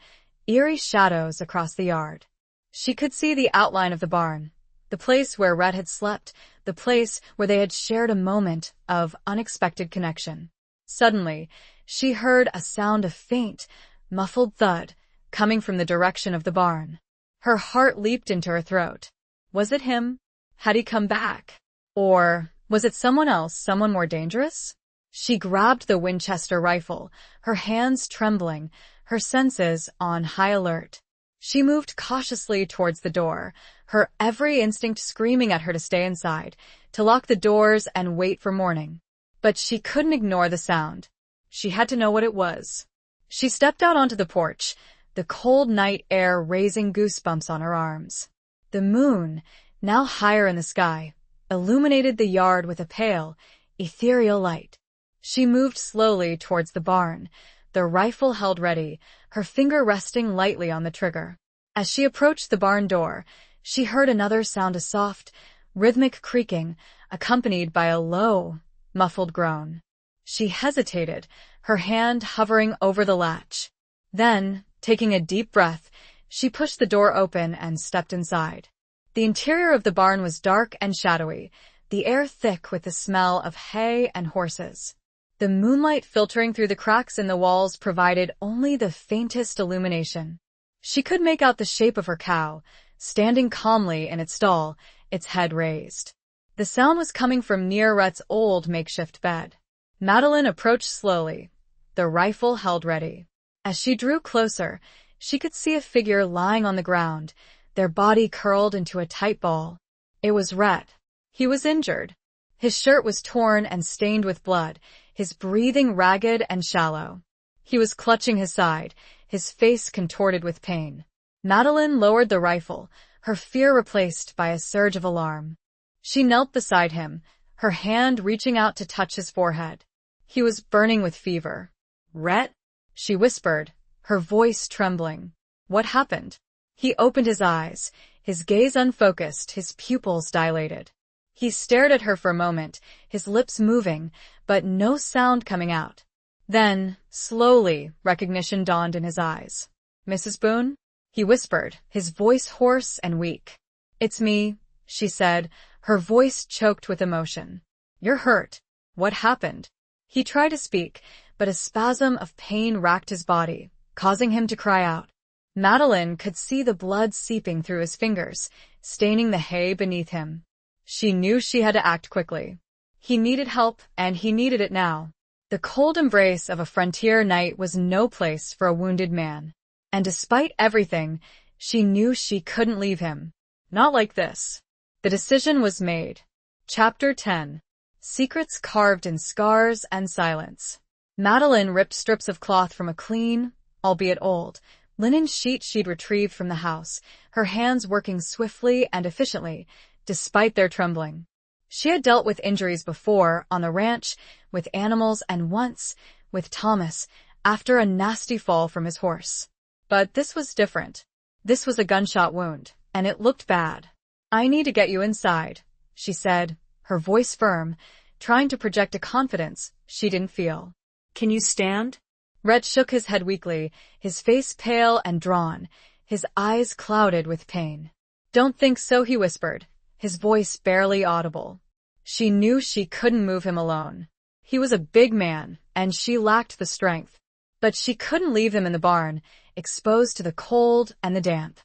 eerie shadows across the yard. She could see the outline of the barn, the place where Rhett had slept, the place where they had shared a moment of unexpected connection. Suddenly, she heard a sound of faint, muffled thud coming from the direction of the barn. Her heart leaped into her throat. Was it him? Had he come back? Or was it someone else, someone more dangerous? She grabbed the Winchester rifle, her hands trembling, her senses on high alert. She moved cautiously towards the door, her every instinct screaming at her to stay inside, to lock the doors and wait for morning. But she couldn't ignore the sound. She had to know what it was. She stepped out onto the porch, the cold night air raising goosebumps on her arms. The moon, now higher in the sky, illuminated the yard with a pale, ethereal light. She moved slowly towards the barn, the rifle held ready, her finger resting lightly on the trigger. As she approached the barn door, she heard another sound, a soft, rhythmic creaking, accompanied by a low, muffled groan. She hesitated, her hand hovering over the latch. Then, taking a deep breath, she pushed the door open and stepped inside. The interior of the barn was dark and shadowy, the air thick with the smell of hay and horses. The moonlight filtering through the cracks in the walls provided only the faintest illumination. She could make out the shape of her cow, standing calmly in its stall, its head raised. The sound was coming from near Rhett's old makeshift bed. Madeline approached slowly, the rifle held ready. As she drew closer, she could see a figure lying on the ground, their body curled into a tight ball. It was Rhett. He was injured. His shirt was torn and stained with blood, his breathing ragged and shallow. He was clutching his side, his face contorted with pain. Madeline lowered the rifle, her fear replaced by a surge of alarm. She knelt beside him, her hand reaching out to touch his forehead. He was burning with fever. "Rhett?" she whispered, her voice trembling. What happened? He opened his eyes, his gaze unfocused, his pupils dilated. He stared at her for a moment, his lips moving, but no sound coming out. Then, slowly, recognition dawned in his eyes. "Mrs. Boone?" he whispered, his voice hoarse and weak. "It's me," she said, her voice choked with emotion. "You're hurt. What happened?" He tried to speak, but a spasm of pain racked his body, causing him to cry out. Madeline could see the blood seeping through his fingers, staining the hay beneath him. She knew she had to act quickly. He needed help, and he needed it now. The cold embrace of a frontier night was no place for a wounded man. And despite everything, she knew she couldn't leave him. Not like this. The decision was made. Chapter 10. Secrets Carved in Scars and Silence. Madeline ripped strips of cloth from a clean, albeit old, linen sheet she'd retrieved from the house, her hands working swiftly and efficiently, despite their trembling. She had dealt with injuries before, on the ranch, with animals, and once, with Thomas, after a nasty fall from his horse. But this was different. This was a gunshot wound, and it looked bad. "I need to get you inside," she said, her voice firm, trying to project a confidence she didn't feel. "Can you stand?" Rhett shook his head weakly, his face pale and drawn, his eyes clouded with pain. "Don't think so," he whispered, his voice barely audible. She knew she couldn't move him alone. He was a big man, and she lacked the strength. But she couldn't leave him in the barn, exposed to the cold and the damp.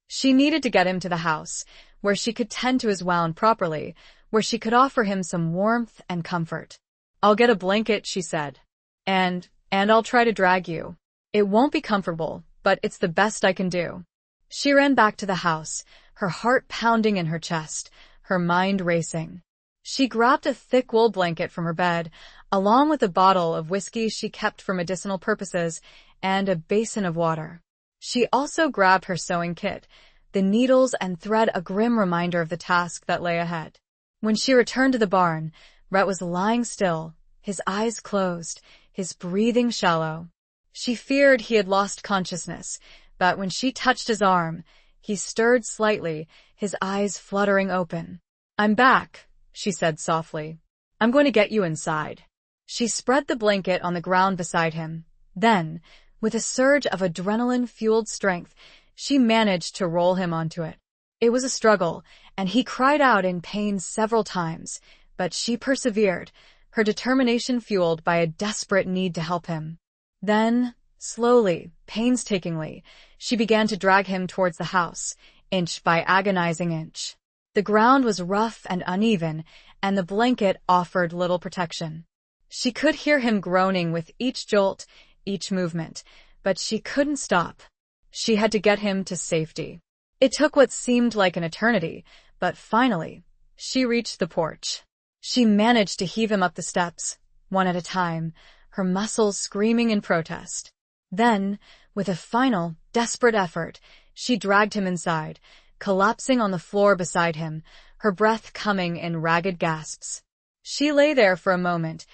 She needed to get him to the house, where she could tend to his wound properly, where she could offer him some warmth and comfort. "I'll get a blanket," she said. And I'll try to drag you. It won't be comfortable, but it's the best I can do." She ran back to the house, her heart pounding in her chest, her mind racing. She grabbed a thick wool blanket from her bed, along with a bottle of whiskey she kept for medicinal purposes, and a basin of water. She also grabbed her sewing kit, the needles and thread a grim reminder of the task that lay ahead. When she returned to the barn, Rhett was lying still, his eyes closed, his breathing shallow. She feared he had lost consciousness, but when she touched his arm, he stirred slightly, his eyes fluttering open. "I'm back," she said softly. "I'm going to get you inside." She spread the blanket on the ground beside him. Then, with a surge of adrenaline-fueled strength, she managed to roll him onto it. It was a struggle, and he cried out in pain several times, but she persevered, her determination fueled by a desperate need to help him. Then, slowly, painstakingly, she began to drag him towards the house, inch by agonizing inch. The ground was rough and uneven, and the blanket offered little protection. She could hear him groaning with each jolt, each movement, but she couldn't stop. She had to get him to safety. It took what seemed like an eternity, but finally, she reached the porch. She managed to heave him up the steps, one at a time, her muscles screaming in protest. Then, with a final, desperate effort, she dragged him inside, collapsing on the floor beside him, her breath coming in ragged gasps. She lay there for a moment,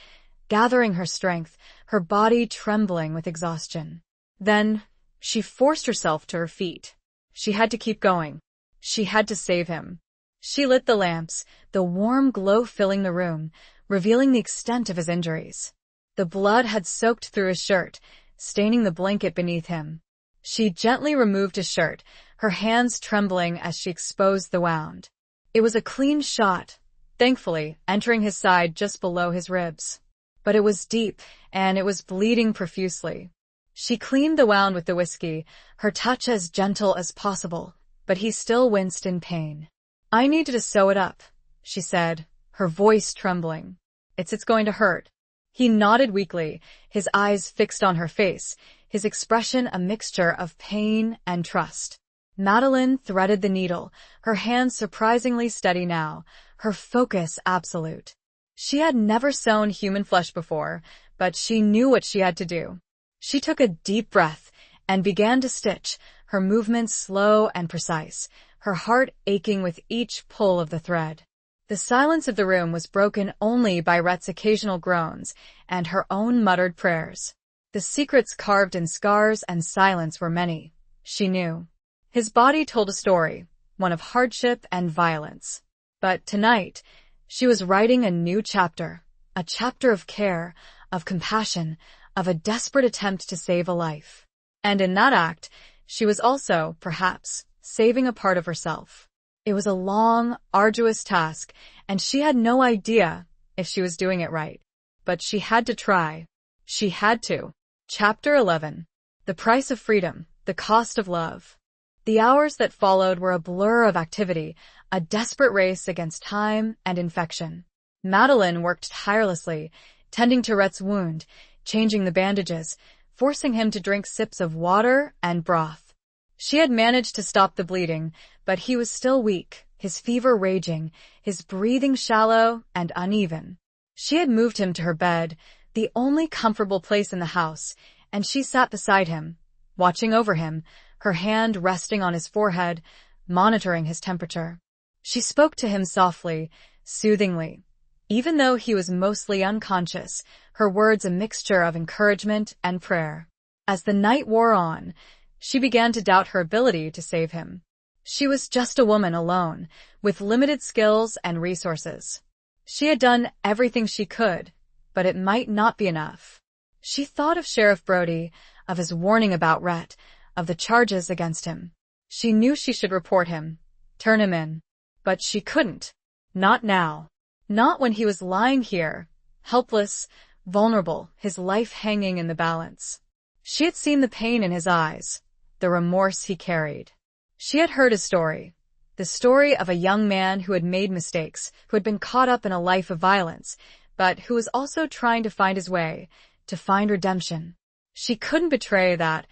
gathering her strength, her body trembling with exhaustion. Then, she forced herself to her feet. She had to keep going. She had to save him. She lit the lamps, the warm glow filling the room, revealing the extent of his injuries. The blood had soaked through his shirt, staining the blanket beneath him. She gently removed his shirt, her hands trembling as she exposed the wound. It was a clean shot, thankfully, entering his side just below his ribs. But it was deep, and it was bleeding profusely. She cleaned the wound with the whiskey, her touch as gentle as possible, but he still winced in pain. "I needed to sew it up," she said, her voice trembling. It's going to hurt." He nodded weakly, his eyes fixed on her face, his expression a mixture of pain and trust. Madeline threaded the needle, her hands surprisingly steady now, her focus absolute. She had never sewn human flesh before, but she knew what she had to do. She took a deep breath and began to stitch, her movements slow and precise, her heart aching with each pull of the thread. The silence of the room was broken only by Rhett's occasional groans and her own muttered prayers. The secrets carved in scars and silence were many, she knew. His body told a story, one of hardship and violence. But tonight, she was writing a new chapter, a chapter of care, of compassion, of a desperate attempt to save a life. And in that act, she was also, perhaps, saving a part of herself. It was a long, arduous task, and she had no idea if she was doing it right. But she had to try. She had to. Chapter 11. The Price of Freedom, the Cost of Love. The hours that followed were a blur of activity, a desperate race against time and infection. Madeline worked tirelessly, tending to Rhett's wound, changing the bandages, forcing him to drink sips of water and broth. She had managed to stop the bleeding, but he was still weak, his fever raging, his breathing shallow and uneven. She had moved him to her bed, the only comfortable place in the house, and she sat beside him, watching over him, her hand resting on his forehead, monitoring his temperature. She spoke to him softly, soothingly. Even though he was mostly unconscious, her words a mixture of encouragement and prayer. As the night wore on, she began to doubt her ability to save him. She was just a woman alone, with limited skills and resources. She had done everything she could, but it might not be enough. She thought of Sheriff Brody, of his warning about Rhett, of the charges against him. She knew she should report him, turn him in. But she couldn't. Not now. Not when he was lying here, helpless, vulnerable, his life hanging in the balance. She had seen the pain in his eyes, the remorse he carried. She had heard his story, the story of a young man who had made mistakes, who had been caught up in a life of violence, but who was also trying to find his way, to find redemption. She couldn't betray that,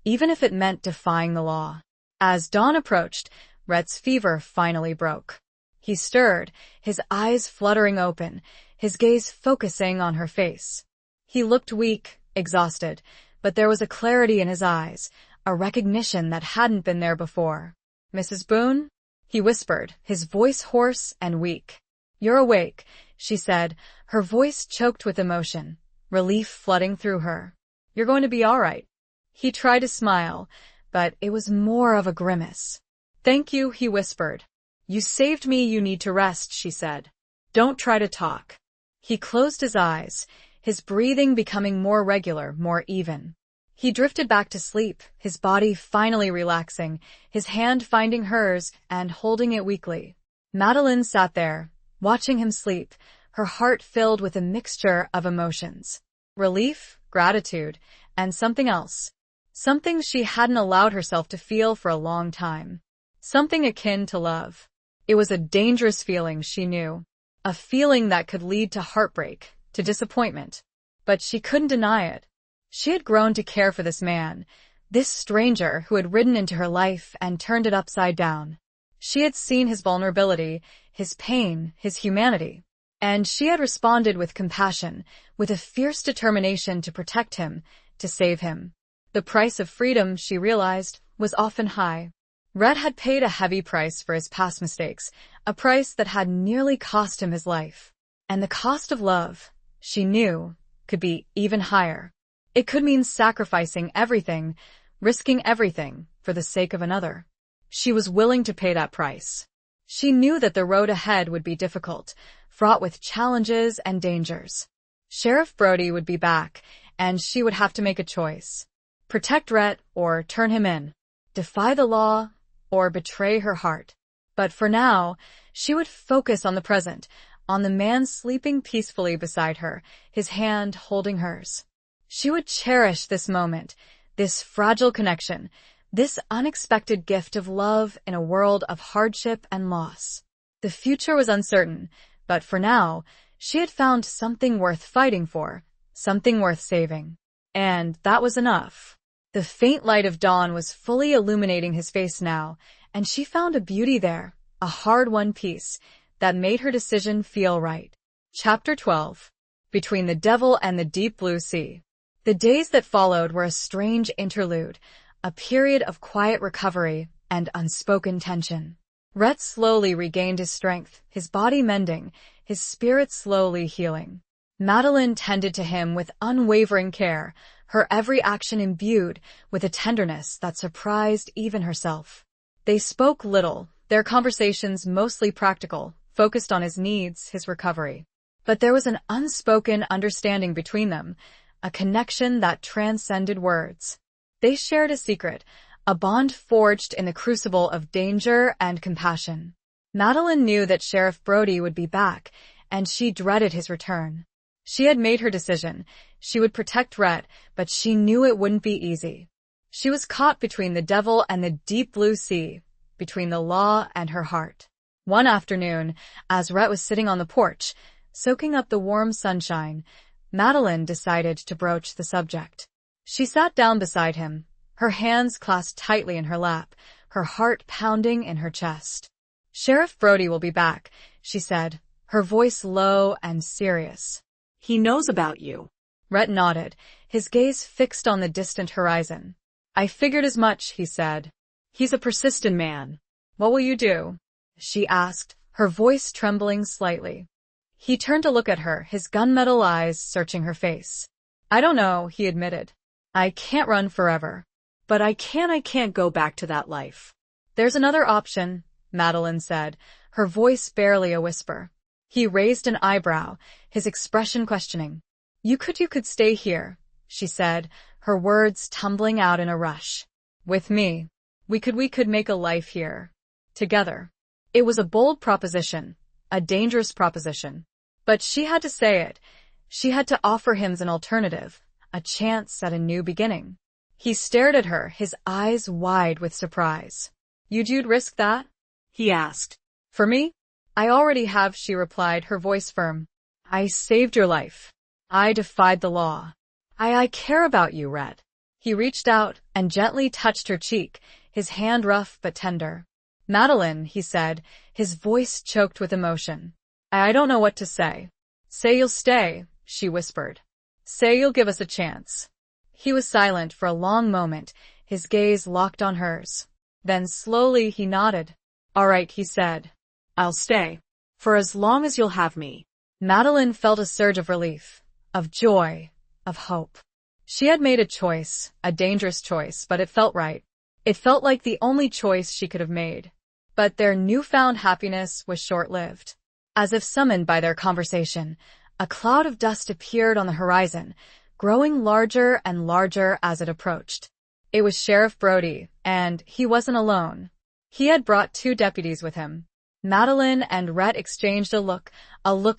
even if it meant defying the law. As dawn approached, Rhett's fever finally broke. He stirred, his eyes fluttering open, his gaze focusing on her face. He looked weak, exhausted, but there was a clarity in his eyes, a recognition that hadn't been there before. "Mrs. Boone?" he whispered, his voice hoarse and weak. "You're awake," she said, her voice choked with emotion, relief flooding through her. "You're going to be all right." He tried to smile, but it was more of a grimace. "Thank you," he whispered. "You saved me, you need to rest," she said. "Don't try to talk." He closed his eyes, his breathing becoming more regular, more even. He drifted back to sleep, his body finally relaxing, his hand finding hers and holding it weakly. Madeline sat there, watching him sleep, her heart filled with a mixture of emotions. Relief, gratitude, and something else. Something she hadn't allowed herself to feel for a long time. Something akin to love. It was a dangerous feeling, she knew. A feeling that could lead to heartbreak, to disappointment. But she couldn't deny it. She had grown to care for this man, this stranger who had ridden into her life and turned it upside down. She had seen his vulnerability, his pain, his humanity. And she had responded with compassion, with a fierce determination to protect him, to save him. The price of freedom, she realized, was often high. Rhett had paid a heavy price for his past mistakes, a price that had nearly cost him his life. And the cost of love, she knew, could be even higher. It could mean sacrificing everything, risking everything, for the sake of another. She was willing to pay that price. She knew that the road ahead would be difficult, fraught with challenges and dangers. Sheriff Brody would be back, and she would have to make a choice. Protect Rhett or turn him in. Defy the law or betray her heart. But for now, she would focus on the present, on the man sleeping peacefully beside her, his hand holding hers. She would cherish this moment, this fragile connection, this unexpected gift of love in a world of hardship and loss. The future was uncertain, but for now, she had found something worth fighting for, something worth saving. And that was enough. The faint light of dawn was fully illuminating his face now, and she found a beauty there, a hard-won peace, that made her decision feel right. Chapter 12. Between the Devil and the Deep Blue Sea. The days that followed were a strange interlude, a period of quiet recovery and unspoken tension. Rhett slowly regained his strength, his body mending, his spirit slowly healing. Madeline tended to him with unwavering care, her every action imbued with a tenderness that surprised even herself. They spoke little, their conversations mostly practical, focused on his needs, his recovery. But there was an unspoken understanding between them, a connection that transcended words. They shared a secret, a bond forged in the crucible of danger and compassion. Madeline knew that Sheriff Brody would be back, and she dreaded his return. She had made her decision. She would protect Rhett, but she knew it wouldn't be easy. She was caught between the devil and the deep blue sea, between the law and her heart. One afternoon, as Rhett was sitting on the porch, soaking up the warm sunshine, Madeline decided to broach the subject. She sat down beside him, her hands clasped tightly in her lap, her heart pounding in her chest. "Sheriff Brody will be back," she said, her voice low and serious. "He knows about you." Rhett nodded, his gaze fixed on the distant horizon. "I figured as much," he said. "He's a persistent man." "What will you do?" she asked, her voice trembling slightly. He turned to look at her, his gunmetal eyes searching her face. "I don't know," he admitted. "I can't run forever." "But I can't go back to that life." "There's another option," Madeline said, her voice barely a whisper. He raised an eyebrow, his expression questioning. You could stay here," she said, her words tumbling out in a rush. "With me. We could make a life here. Together." It was a bold proposition, a dangerous proposition. But she had to say it. She had to offer him an alternative, a chance at a new beginning. He stared at her, his eyes wide with surprise. You'd risk that?" he asked. "For me? I already have," she replied, her voice firm. "I saved your life. I defied the law. I care about you, Rhett." He reached out and gently touched her cheek, his hand rough but tender. "Madeline," he said, his voice choked with emotion. I don't know what to say." "Say you'll stay," she whispered. "Say you'll give us a chance." He was silent for a long moment, his gaze locked on hers. Then slowly he nodded. "All right," he said. "I'll stay. For as long as you'll have me." Madeline felt a surge of relief, of joy, of hope. She had made a choice, a dangerous choice, but it felt right. It felt like the only choice she could have made. But their newfound happiness was short-lived. As if summoned by their conversation, a cloud of dust appeared on the horizon, growing larger and larger as it approached. It was Sheriff Brody, and he wasn't alone. He had brought 2 deputies with him. Madeline and Rhett exchanged a look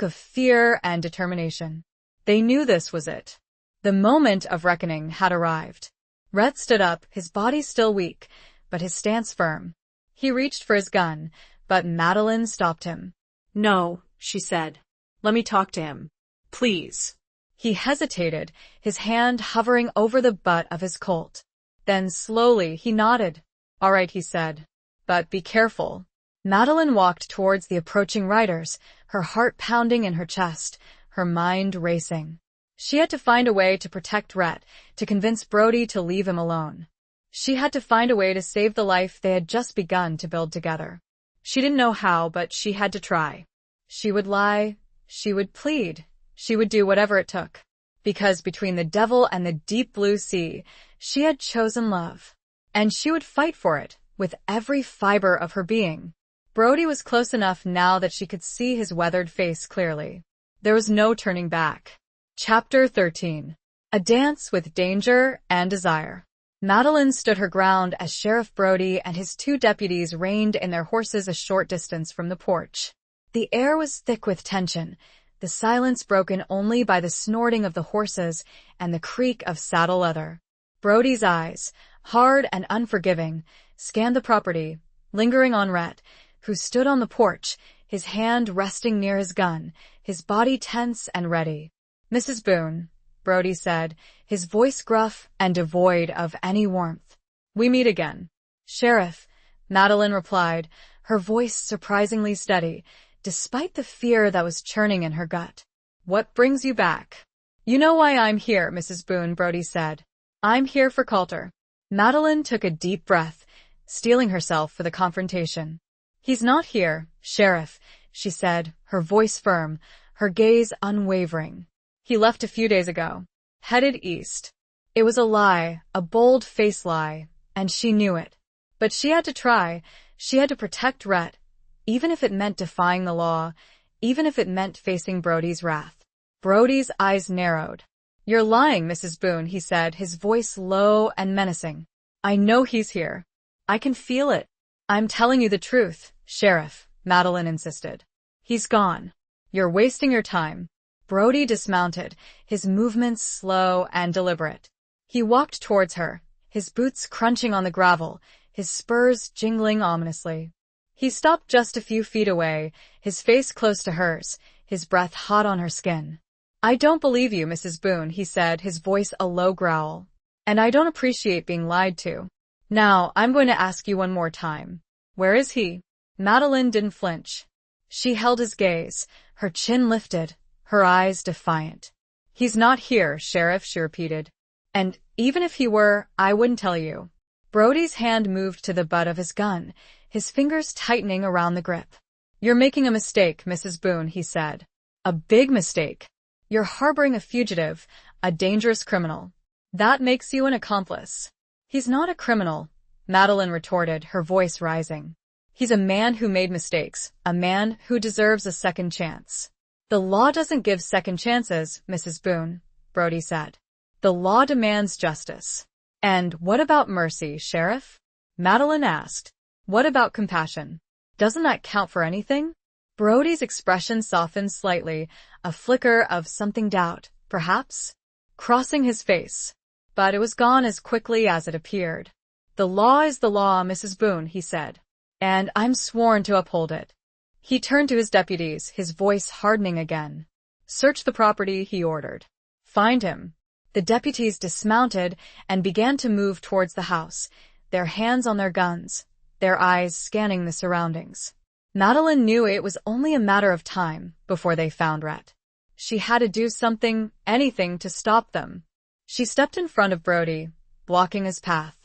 of fear and determination. They knew this was it. The moment of reckoning had arrived. Rhett stood up, his body still weak, but his stance firm. He reached for his gun, but Madeline stopped him. "No," she said. "Let me talk to him. Please." He hesitated, his hand hovering over the butt of his Colt. Then slowly he nodded. "All right," he said. "But be careful." Madeline walked towards the approaching riders, her heart pounding in her chest, her mind racing. She had to find a way to protect Rhett, to convince Brody to leave him alone. She had to find a way to save the life they had just begun to build together. She didn't know how, but she had to try. She would lie, she would plead, she would do whatever it took. Because between the devil and the deep blue sea, she had chosen love. And she would fight for it, with every fiber of her being. Brody was close enough now that she could see his weathered face clearly. There was no turning back. Chapter 13. A dance with danger and desire. Madeline stood her ground as Sheriff Brody and his 2 deputies reined in their horses a short distance from the porch. The air was thick with tension, the silence broken only by the snorting of the horses and the creak of saddle leather. Brody's eyes, hard and unforgiving, scanned the property, lingering on Rhett, who stood on the porch, his hand resting near his gun, his body tense and ready. "Mrs. Boone," Brody said, his voice gruff and devoid of any warmth. "We meet again." "Sheriff," Madeline replied, her voice surprisingly steady, despite the fear that was churning in her gut. "What brings you back?" "You know why I'm here, Mrs. Boone," Brody said. "I'm here for Coulter." Madeline took a deep breath, steeling herself for the confrontation. "He's not here, Sheriff," she said, her voice firm, her gaze unwavering. "He left a few days ago. Headed east." It was a lie, a bold-faced lie, and she knew it. But she had to try. She had to protect Rhett, even if it meant defying the law, even if it meant facing Brody's wrath. Brody's eyes narrowed. "You're lying, Mrs. Boone," he said, his voice low and menacing. "I know he's here. I can feel it." "I'm telling you the truth, Sheriff," Madeline insisted. "He's gone. You're wasting your time." Brody dismounted, his movements slow and deliberate. He walked towards her, his boots crunching on the gravel, his spurs jingling ominously. He stopped just a few feet away, his face close to hers, his breath hot on her skin. "I don't believe you, Mrs. Boone," he said, his voice a low growl. "And I don't appreciate being lied to. Now, I'm going to ask you one more time. Where is he?" Madeline didn't flinch. She held his gaze, her chin lifted, her eyes defiant. "He's not here, Sheriff," she repeated. "And even if he were, I wouldn't tell you." Brody's hand moved to the butt of his gun, his fingers tightening around the grip. "You're making a mistake, Mrs. Boone," he said. "A big mistake. You're harboring a fugitive, a dangerous criminal. That makes you an accomplice." "He's not a criminal," Madeline retorted, her voice rising. "He's a man who made mistakes, a man who deserves a second chance." "The law doesn't give second chances, Mrs. Boone," Brody said. "The law demands justice." "And what about mercy, Sheriff?" Madeline asked. "What about compassion? Doesn't that count for anything?" Brody's expression softened slightly, a flicker of something doubt, perhaps, crossing his face. But it was gone as quickly as it appeared. "The law is the law, Mrs. Boone," he said. "And I'm sworn to uphold it." He turned to his deputies, his voice hardening again. "Search the property," he ordered. "Find him." The deputies dismounted and began to move towards the house, their hands on their guns, their eyes scanning the surroundings. Madeline knew it was only a matter of time before they found Rhett. She had to do something, anything, to stop them. She stepped in front of Brody, blocking his path.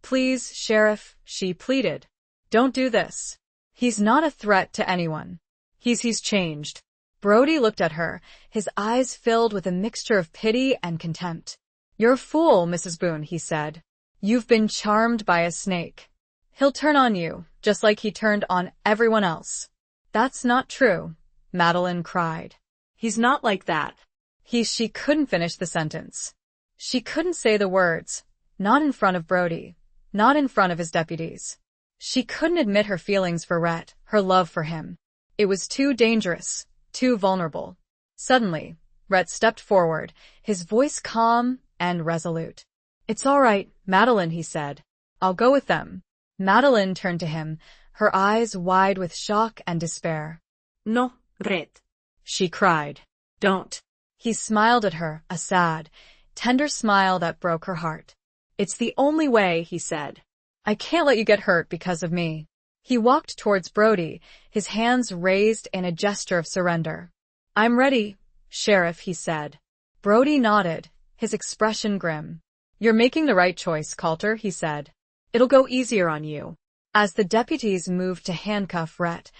"Please, Sheriff," she pleaded. "Don't do this. He's not a threat to anyone. He's changed." Brody looked at her, his eyes filled with a mixture of pity and contempt. "You're a fool, Mrs. Boone," he said. "You've been charmed by a snake. He'll turn on you, just like he turned on everyone else." "That's not true," Madeline cried. "He's not like that." She couldn't finish the sentence. She couldn't say the words, not in front of Brody, not in front of his deputies. She couldn't admit her feelings for Rhett, her love for him. It was too dangerous, too vulnerable. Suddenly, Rhett stepped forward, his voice calm and resolute. "It's all right, Madeline," he said. "I'll go with them." Madeline turned to him, her eyes wide with shock and despair. "No, Rhett," she cried. "Don't." He smiled at her, a sad, tender smile that broke her heart. "It's the only way," he said. "I can't let you get hurt because of me." He walked towards Brody, his hands raised in a gesture of surrender. "I'm ready, Sheriff," he said. Brody nodded, his expression grim. "You're making the right choice, Coulter," he said. "It'll go easier on you." As the deputies moved to handcuff Rhett,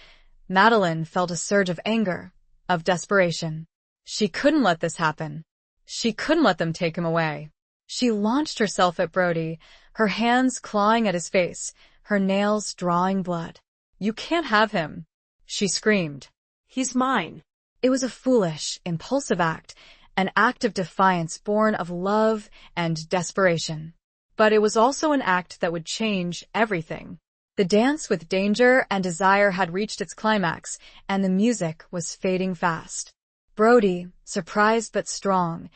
Madeline felt a surge of anger, of desperation. She couldn't let this happen. She couldn't let them take him away. She launched herself at Brody, her hands clawing at his face, her nails drawing blood. "You can't have him," she screamed. "He's mine." It was a foolish, impulsive act, an act of defiance born of love and desperation. But it was also an act that would change everything. The dance with danger and desire had reached its climax, and the music was fading fast. Brody, surprised but strong,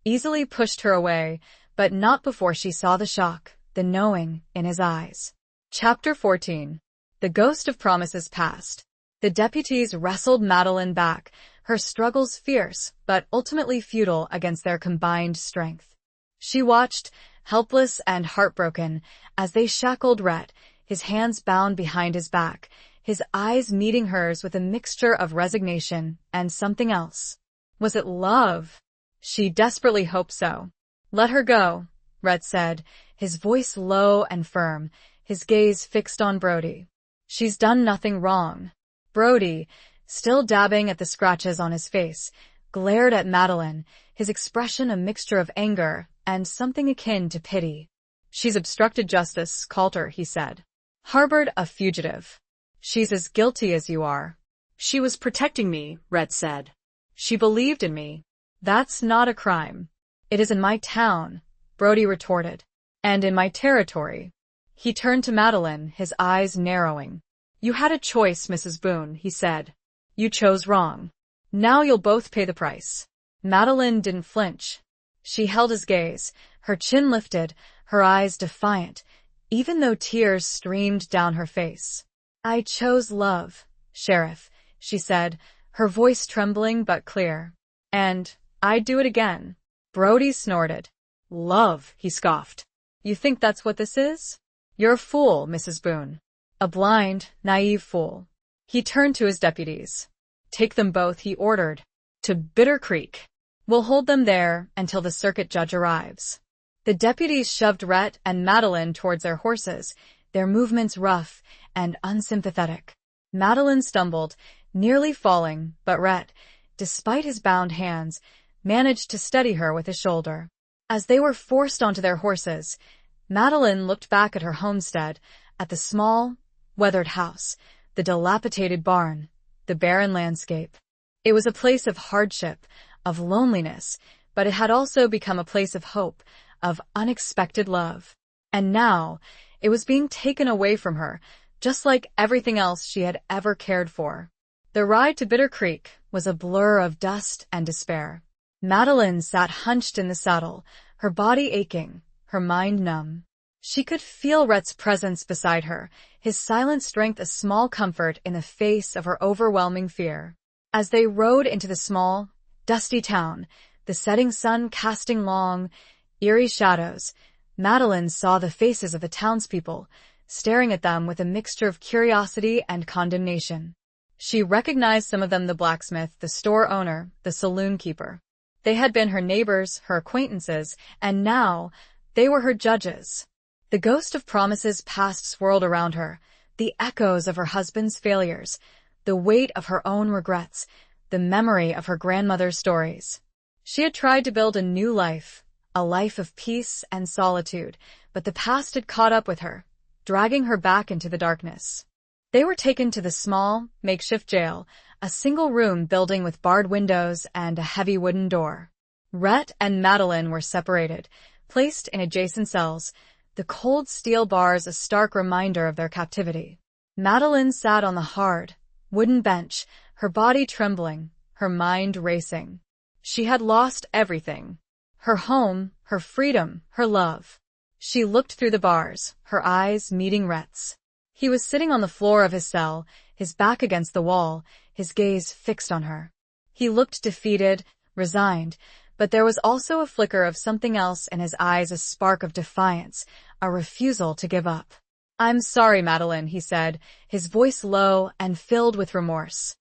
easily pushed her away, but not before she saw the shock, the knowing, in his eyes. Chapter 14. The ghost of promises past. The deputies wrestled Madeline back, her struggles fierce, but ultimately futile against their combined strength. She watched, helpless and heartbroken, as they shackled Rhett, his hands bound behind his back, his eyes meeting hers with a mixture of resignation and something else. Was it love? She desperately hoped so. "Let her go," Rhett said, his voice low and firm, his gaze fixed on Brody. "She's done nothing wrong." Brody, still dabbing at the scratches on his face, glared at Madeline, his expression a mixture of anger and something akin to pity. "She's obstructed justice, Coulter," he said. "Harbored a fugitive. She's as guilty as you are." "She was protecting me," Rhett said. "She believed in me. That's not a crime." "It is in my town," Brody retorted. "And in my territory." He turned to Madeline, his eyes narrowing. "You had a choice, Mrs. Boone," he said. "You chose wrong. Now you'll both pay the price." Madeline didn't flinch. She held his gaze, her chin lifted, her eyes defiant, even though tears streamed down her face. "I chose love, Sheriff," she said, her voice trembling but clear. "And I'd do it again." Brody snorted. "Love," he scoffed. "You think that's what this is? You're a fool, Mrs. Boone. A blind, naive fool." He turned to his deputies. "Take them both," he ordered, "to Bitter Creek. We'll hold them there until the circuit judge arrives." The deputies shoved Rhett and Madeline towards their horses, their movements rough and unsympathetic. Madeline stumbled, nearly falling, but Rhett, despite his bound hands, managed to steady her with his shoulder. As they were forced onto their horses, Madeline looked back at her homestead, at the small, weathered house, the dilapidated barn, the barren landscape. It was a place of hardship, of loneliness, but it had also become a place of hope, of unexpected love. And now, it was being taken away from her, just like everything else she had ever cared for. The ride to Bitter Creek was a blur of dust and despair. Madeline sat hunched in the saddle, her body aching, her mind numb. She could feel Rhett's presence beside her, his silent strength a small comfort in the face of her overwhelming fear. As they rode into the small, dusty town, the setting sun casting long, eerie shadows, Madeline saw the faces of the townspeople, staring at them with a mixture of curiosity and condemnation. She recognized some of them: the blacksmith, the store owner, the saloon keeper. They had been her neighbors, her acquaintances, and now they were her judges. The ghost of promises past swirled around her, the echoes of her husband's failures, the weight of her own regrets, the memory of her grandmother's stories. She had tried to build a new life, a life of peace and solitude, but the past had caught up with her, dragging her back into the darkness. They were taken to the small, makeshift jail, a single-room building with barred windows and a heavy wooden door. Rhett and Madeline were separated, placed in adjacent cells, the cold steel bars a stark reminder of their captivity. Madeline sat on the hard, wooden bench, her body trembling, her mind racing. She had lost everything. Her home, her freedom, her love. She looked through the bars, her eyes meeting Rhett's. He was sitting on the floor of his cell, his back against the wall, his gaze fixed on her. He looked defeated, resigned, but there was also a flicker of something else in his eyes, a spark of defiance, a refusal to give up. "I'm sorry, Madeline," he said, his voice low and filled with remorse.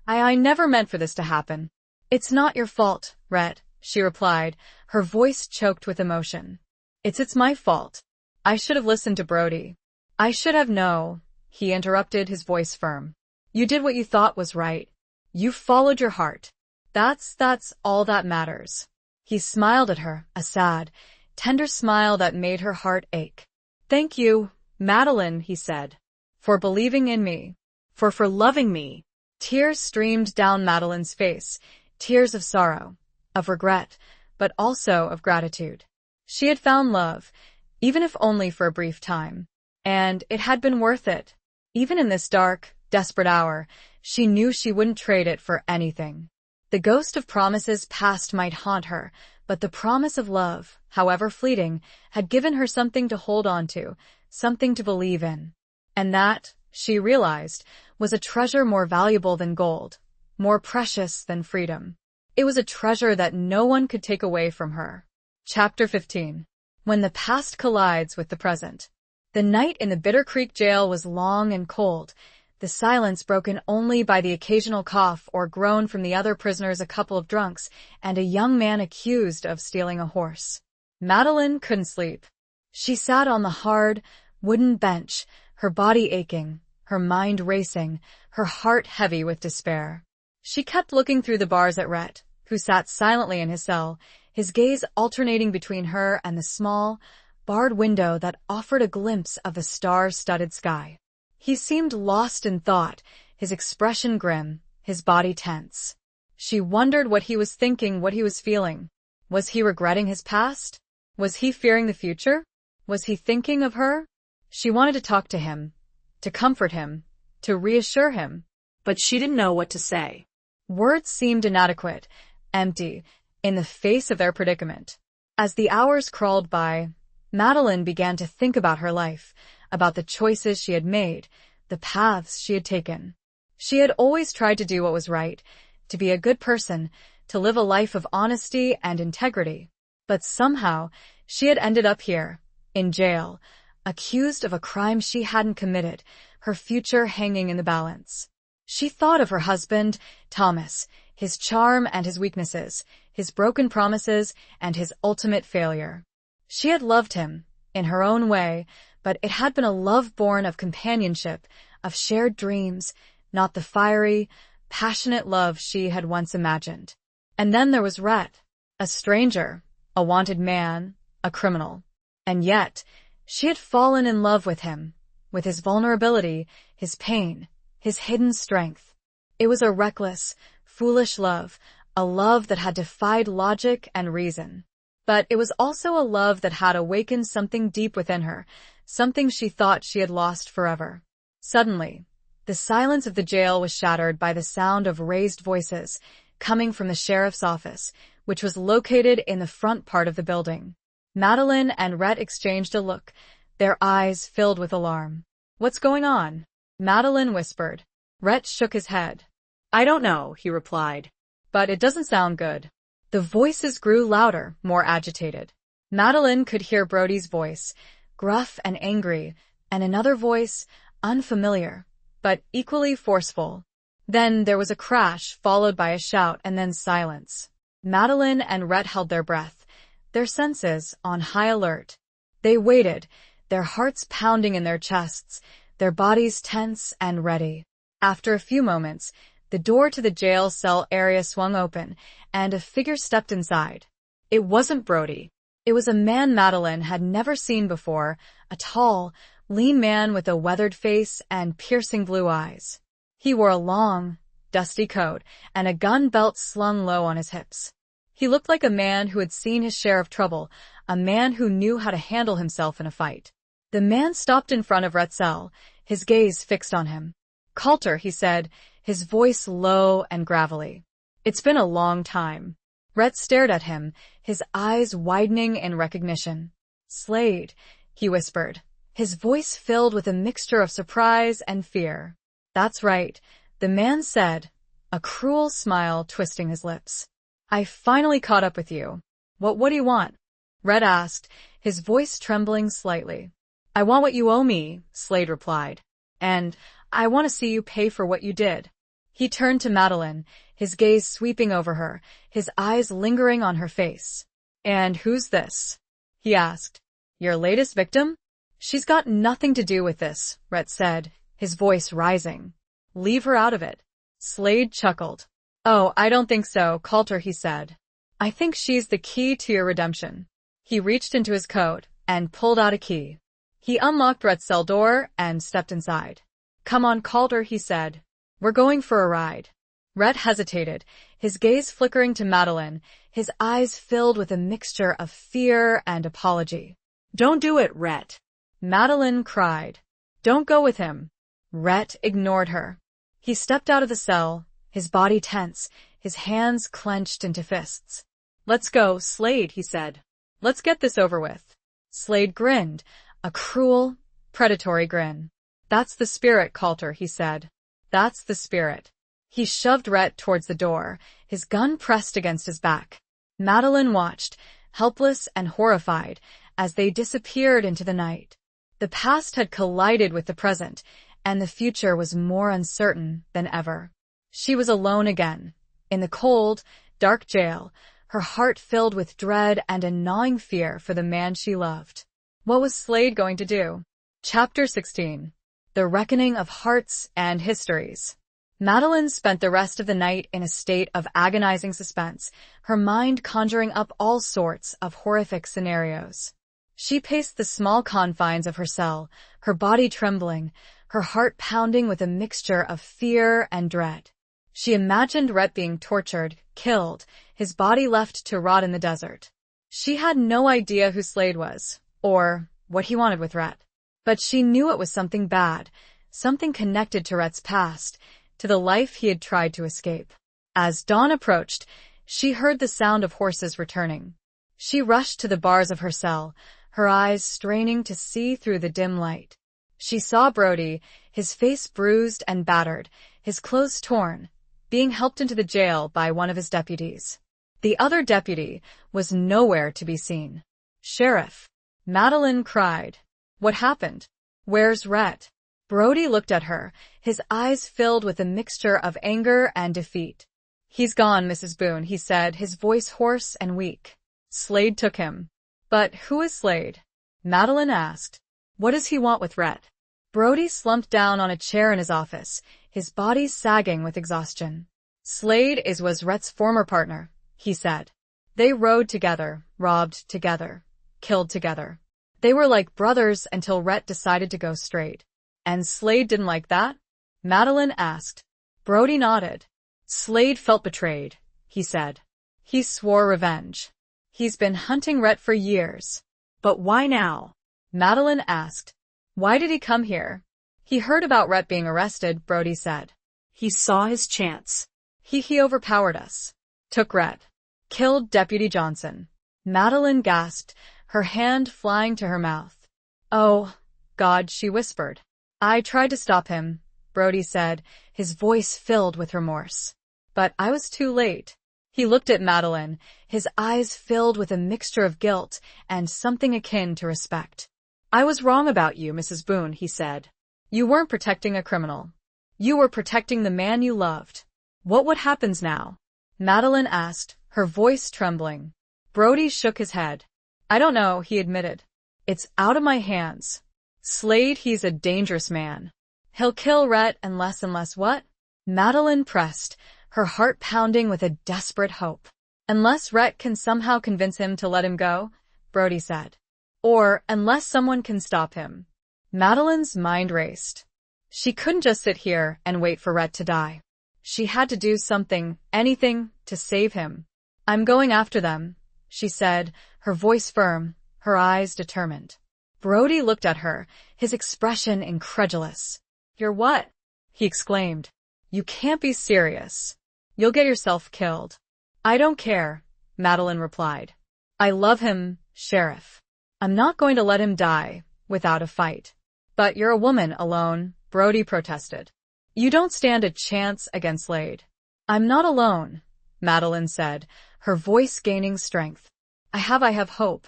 I never meant for this to happen." "It's not your fault, Rhett," she replied, her voice choked with emotion. It's my fault. I should have listened to Brody." "I should have." "No," he interrupted, his voice firm. "You did what you thought was right. You followed your heart. That's all that matters." He smiled at her, a sad, tender smile that made her heart ache. "Thank you, Madeline," he said, "for believing in me, for loving me." Tears streamed down Madeline's face, tears of sorrow, of regret, but also of gratitude. She had found love, even if only for a brief time, and it had been worth it. Even in this dark, desperate hour, she knew she wouldn't trade it for anything. The ghost of promises past might haunt her, but the promise of love, however fleeting, had given her something to hold on to, something to believe in. And that, she realized, was a treasure more valuable than gold, more precious than freedom. It was a treasure that no one could take away from her. Chapter 15. When the past collides with the present. The night in the Bitter Creek jail was long and cold, the silence broken only by the occasional cough or groan from the other prisoners, a couple of drunks, and a young man accused of stealing a horse. Madeline couldn't sleep. She sat on the hard, wooden bench, her body aching, her mind racing, her heart heavy with despair. She kept looking through the bars at Rhett, who sat silently in his cell, his gaze alternating between her and the small, barred window that offered a glimpse of the star-studded sky. He seemed lost in thought, his expression grim, his body tense. She wondered what he was thinking, what he was feeling. Was he regretting his past? Was he fearing the future? Was he thinking of her? She wanted to talk to him, to comfort him, to reassure him. But she didn't know what to say. Words seemed inadequate, empty, in the face of their predicament. As the hours crawled by, Madeline began to think about her life, about the choices she had made, the paths she had taken. She had always tried to do what was right, to be a good person, to live a life of honesty and integrity. But somehow, she had ended up here, in jail, accused of a crime she hadn't committed, her future hanging in the balance. She thought of her husband, Thomas, his charm and his weaknesses, his broken promises and his ultimate failure. She had loved him, in her own way, but it had been a love born of companionship, of shared dreams, not the fiery, passionate love she had once imagined. And then there was Rhett, a stranger, a wanted man, a criminal. And yet, she had fallen in love with him, with his vulnerability, his pain, his hidden strength. It was a reckless, foolish love, a love that had defied logic and reason. But it was also a love that had awakened something deep within her, something she thought she had lost forever. Suddenly, the silence of the jail was shattered by the sound of raised voices coming from the sheriff's office, which was located in the front part of the building. Madeline and Rhett exchanged a look, their eyes filled with alarm. "What's going on?" Madeline whispered. Rhett shook his head. "I don't know," he replied. "But it doesn't sound good." The voices grew louder, more agitated. Madeline could hear Brody's voice, gruff and angry, and another voice, unfamiliar, but equally forceful. Then there was a crash, followed by a shout, and then silence. Madeline and Rhett held their breath, their senses on high alert. They waited, their hearts pounding in their chests, their bodies tense and ready. After a few moments, the door to the jail cell area swung open, and a figure stepped inside. It wasn't Brody. It was a man Madeline had never seen before, a tall, lean man with a weathered face and piercing blue eyes. He wore a long, dusty coat and a gun belt slung low on his hips. He looked like a man who had seen his share of trouble, a man who knew how to handle himself in a fight. The man stopped in front of Rhett's cell, his gaze fixed on him. "Coulter," he said, his voice low and gravelly. "It's been a long time." Rhett stared at him, his eyes widening in recognition. "Slade," he whispered, his voice filled with a mixture of surprise and fear. "That's right," the man said, a cruel smile twisting his lips. "I finally caught up with you. What do you want?" Rhett asked, his voice trembling slightly. "I want what you owe me," Slade replied. "And I want to see you pay for what you did." He turned to Madeline, his gaze sweeping over her, his eyes lingering on her face. "And who's this?" he asked. "Your latest victim?" "She's got nothing to do with this," Rhett said, his voice rising. "Leave her out of it." Slade chuckled. "Oh, I don't think so, Coulter," he said. "I think she's the key to your redemption." He reached into his coat and pulled out a key. He unlocked Rhett's cell door and stepped inside. "Come on, Coulter," he said. "We're going for a ride." Rhett hesitated, his gaze flickering to Madeline, his eyes filled with a mixture of fear and apology. "Don't do it, Rhett," Madeline cried. "Don't go with him." Rhett ignored her. He stepped out of the cell, his body tense, his hands clenched into fists. "Let's go, Slade," he said. "Let's get this over with." Slade grinned, a cruel, predatory grin. "That's the spirit, Coulter," he said. "That's the spirit." He shoved Rhett towards the door, his gun pressed against his back. Madeline watched, helpless and horrified, as they disappeared into the night. The past had collided with the present, and the future was more uncertain than ever. She was alone again, in the cold, dark jail, her heart filled with dread and a gnawing fear for the man she loved. What was Slade going to do? Chapter 16. The Reckoning of Hearts and Histories. Madeline spent the rest of the night in a state of agonizing suspense, her mind conjuring up all sorts of horrific scenarios. She paced the small confines of her cell, her body trembling, her heart pounding with a mixture of fear and dread. She imagined Rhett being tortured, killed, his body left to rot in the desert. She had no idea who Slade was, or what he wanted with Rhett. But she knew it was something bad, something connected to Rhett's past, to the life he had tried to escape. As dawn approached, she heard the sound of horses returning. She rushed to the bars of her cell, her eyes straining to see through the dim light. She saw Brody, his face bruised and battered, his clothes torn, being helped into the jail by one of his deputies. The other deputy was nowhere to be seen. "Sheriff!" Madeline cried. "What happened? Where's Rhett?" Brody looked at her, his eyes filled with a mixture of anger and defeat. "He's gone, Mrs. Boone," he said, his voice hoarse and weak. "Slade took him." "But who is Slade?" Madeline asked. "What does he want with Rhett?" Brody slumped down on a chair in his office, his body sagging with exhaustion. "Slade was Rhett's former partner," he said. "They rode together, robbed together, killed together. They were like brothers until Rhett decided to go straight." "And Slade didn't like that?" Madeline asked. Brody nodded. "Slade felt betrayed," he said. "He swore revenge. He's been hunting Rhett for years." "But why now?" Madeline asked. "Why did he come here?" "He heard about Rhett being arrested," Brody said. "He saw his chance." He overpowered us. Took Rhett. Killed Deputy Johnson." Madeline gasped, her hand flying to her mouth. "Oh, God," she whispered. "I tried to stop him," Brody said, his voice filled with remorse. "But I was too late." He looked at Madeline, his eyes filled with a mixture of guilt and something akin to respect. "I was wrong about you, Mrs. Boone," he said. "You weren't protecting a criminal. You were protecting the man you loved." "What happens now?" Madeline asked, her voice trembling. Brody shook his head. "I don't know," he admitted. "It's out of my hands. Slade, he's a dangerous man. He'll kill Rhett unless what?" Madeline pressed, her heart pounding with a desperate hope. "Unless Rhett can somehow convince him to let him go," Brody said. "Or unless someone can stop him." Madeline's mind raced. She couldn't just sit here and wait for Rhett to die. She had to do something, anything, to save him. "I'm going after them," she said, her voice firm, her eyes determined. Brody looked at her, his expression incredulous. "You're what?" he exclaimed. "You can't be serious. You'll get yourself killed." "I don't care," Madeline replied. "I love him, Sheriff. I'm not going to let him die without a fight." "But you're a woman alone," Brody protested. "You don't stand a chance against Slade." "I'm not alone," Madeline said, her voice gaining strength. I have hope.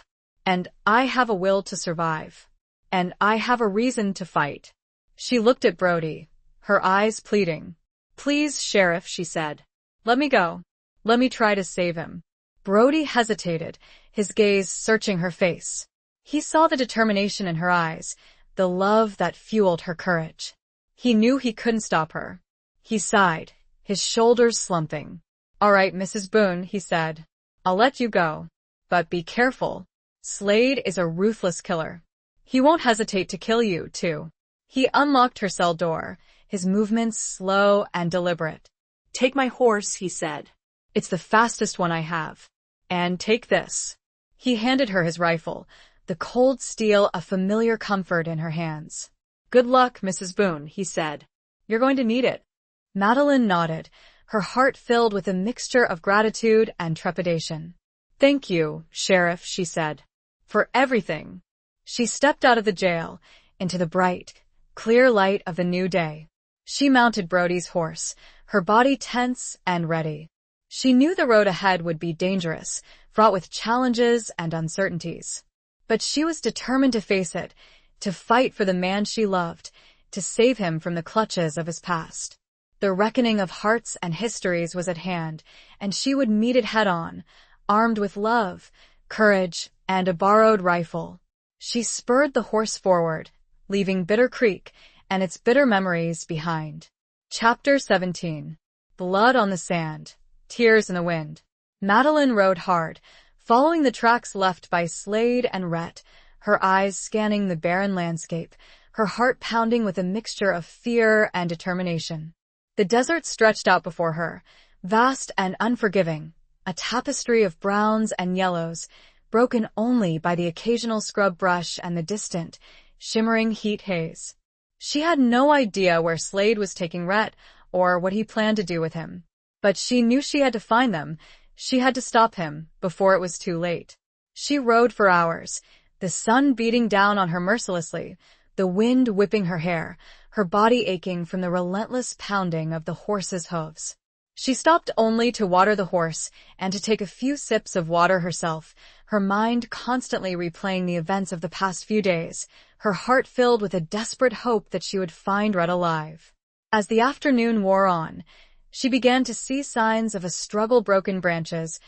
And I have a will to survive. And I have a reason to fight." She looked at Brody, her eyes pleading. "Please, Sheriff," she said. "Let me go. Let me try to save him." Brody hesitated, his gaze searching her face. He saw the determination in her eyes, the love that fueled her courage. He knew he couldn't stop her. He sighed, his shoulders slumping. "All right, Mrs. Boone," he said. "I'll let you go. But be careful. Slade is a ruthless killer. He won't hesitate to kill you, too." He unlocked her cell door, his movements slow and deliberate. "Take my horse," he said. "It's the fastest one I have. And take this." He handed her his rifle, the cold steel a familiar comfort in her hands. "Good luck, Mrs. Boone," he said. "You're going to need it." Madeline nodded, her heart filled with a mixture of gratitude and trepidation. "Thank you, Sheriff," she said, "for everything." She stepped out of the jail, into the bright, clear light of the new day. She mounted Brody's horse, her body tense and ready. She knew the road ahead would be dangerous, fraught with challenges and uncertainties. But she was determined to face it, to fight for the man she loved, to save him from the clutches of his past. The reckoning of hearts and histories was at hand, and she would meet it head-on, armed with love, courage, and a borrowed rifle. She spurred the horse forward, leaving Bitter Creek and its bitter memories behind. Chapter 17. Blood on the Sand, Tears in the Wind. Madeline rode hard, following the tracks left by Slade and Rhett, her eyes scanning the barren landscape, her heart pounding with a mixture of fear and determination. The desert stretched out before her, vast and unforgiving, a tapestry of browns and yellows, broken only by the occasional scrub brush and the distant, shimmering heat haze. She had no idea where Slade was taking Rhett or what he planned to do with him. But she knew she had to find them. She had to stop him before it was too late. She rode for hours, the sun beating down on her mercilessly, the wind whipping her hair, her body aching from the relentless pounding of the horse's hooves. She stopped only to water the horse and to take a few sips of water herself, her mind constantly replaying the events of the past few days, her heart filled with a desperate hope that she would find Rhett alive. As the afternoon wore on, she began to see signs of a struggle: broken branches,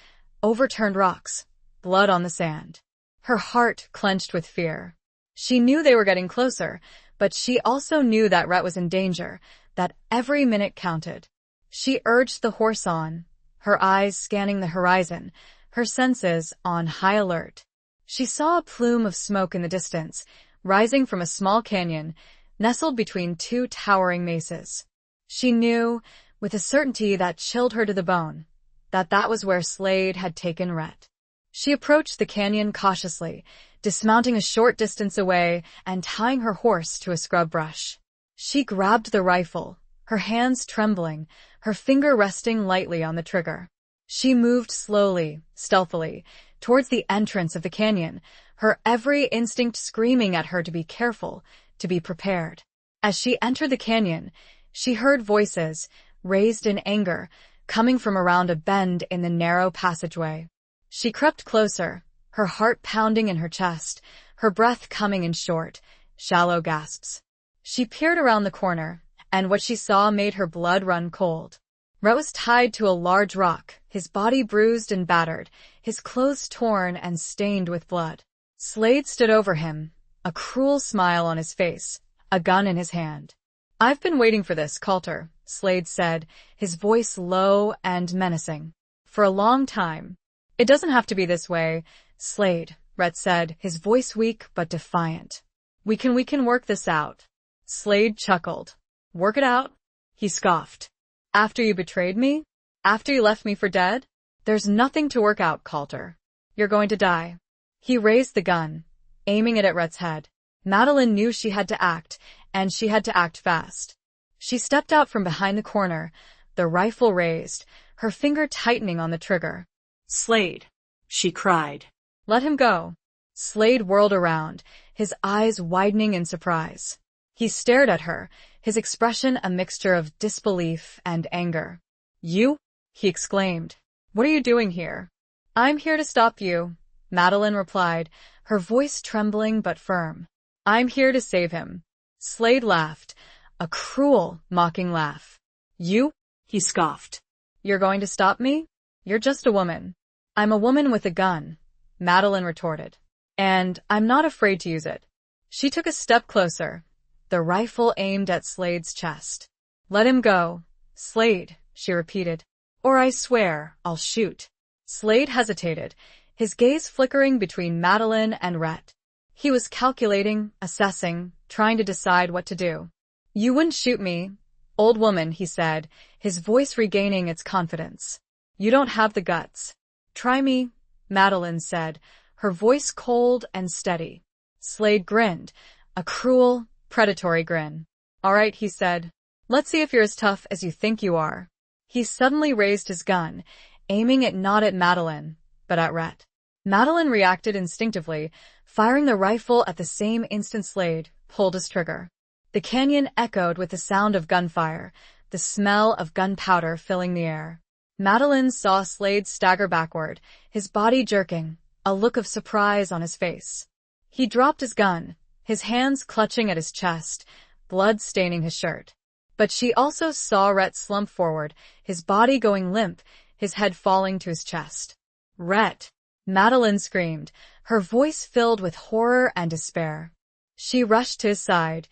overturned rocks, blood on the sand. Her heart clenched with fear. She knew they were getting closer, but she also knew that Rhett was in danger, that every minute counted. She urged the horse on, her eyes scanning the horizon, her senses on high alert. She saw a plume of smoke in the distance, rising from a small canyon, nestled between two towering mesas. She knew, with a certainty that chilled her to the bone, that that was where Slade had taken Rhett. She approached the canyon cautiously, dismounting a short distance away and tying her horse to a scrub brush. She grabbed the rifle, her hands trembling, her finger resting lightly on the trigger. She moved slowly, stealthily, towards the entrance of the canyon, her every instinct screaming at her to be careful, to be prepared. As she entered the canyon, she heard voices, raised in anger, coming from around a bend in the narrow passageway. She crept closer, her heart pounding in her chest, her breath coming in short, shallow gasps. She peered around the corner, and what she saw made her blood run cold. Rhett was tied to a large rock, his body bruised and battered, his clothes torn and stained with blood. Slade stood over him, a cruel smile on his face, a gun in his hand. "I've been waiting for this, Coulter," Slade said, his voice low and menacing. "For a long time." "It doesn't have to be this way, Slade," Rhett said, his voice weak but defiant. We can work this out." Slade chuckled. "Work it out?" he scoffed. "After you betrayed me? After you left me for dead? There's nothing to work out, Coulter. You're going to die." He raised the gun, aiming it at Rhett's head. Madeline knew she had to act, and she had to act fast. She stepped out from behind the corner, the rifle raised, her finger tightening on the trigger. "Slade," she cried. "Let him go." Slade whirled around, his eyes widening in surprise. He stared at her, his expression a mixture of disbelief and anger. "You?" he exclaimed. "What are you doing here?" "I'm here to stop you," Madeline replied, her voice trembling but firm. "I'm here to save him." Slade laughed, a cruel, mocking laugh. "You?" he scoffed. "You're going to stop me? You're just a woman." "I'm a woman with a gun," Madeline retorted. "And I'm not afraid to use it." She took a step closer, the rifle aimed at Slade's chest. "Let him go, Slade," she repeated, "or I swear I'll shoot." Slade hesitated, his gaze flickering between Madeline and Rhett. He was calculating, assessing, trying to decide what to do. "You wouldn't shoot me, old woman," he said, his voice regaining its confidence. "You don't have the guts." "Try me," Madeline said, her voice cold and steady. Slade grinned, a cruel, predatory grin. "All right," he said. "Let's see if you're as tough as you think you are." He suddenly raised his gun, aiming it not at Madeline, but at Rhett. Madeline reacted instinctively, firing the rifle at the same instant Slade pulled his trigger. The canyon echoed with the sound of gunfire, the smell of gunpowder filling the air. Madeline saw Slade stagger backward, his body jerking, a look of surprise on his face. He dropped his gun, his hands clutching at his chest, blood staining his shirt. But she also saw Rhett slump forward, his body going limp, his head falling to his chest. "Rhett!" Madeline screamed, her voice filled with horror and despair. She rushed to his side,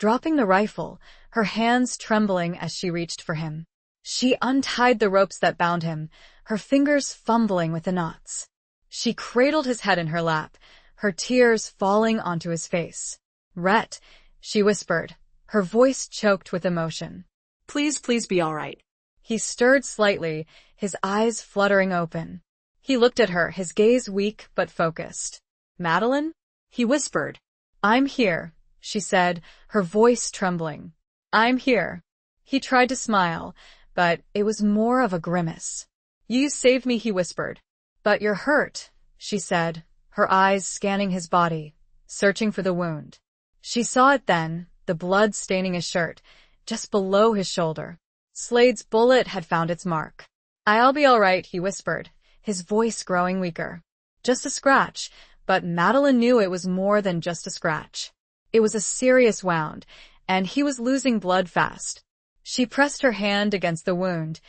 dropping the rifle, her hands trembling as she reached for him. She untied the ropes that bound him, her fingers fumbling with the knots. She cradled his head in her lap, her tears falling onto his face. "Rhett," she whispered, her voice choked with emotion. Please be all right. He stirred slightly, his eyes fluttering open. He looked at her, his gaze weak but focused. "Madeline?" He whispered. "I'm here," she said, her voice trembling. "I'm here." He tried to smile, but it was more of a grimace. "You saved me," he whispered. "But you're hurt," she said, her eyes scanning his body, searching for the wound. She saw it then, the blood staining his shirt, just below his shoulder. Slade's bullet had found its mark. "I'll be all right," he whispered, his voice growing weaker. "Just a scratch," but Madeline knew it was more than just a scratch. It was a serious wound, and he was losing blood fast. She pressed her hand against the wound,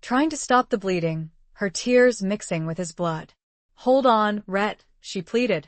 trying to stop the bleeding, her tears mixing with his blood. "Hold on, Rhett," she pleaded.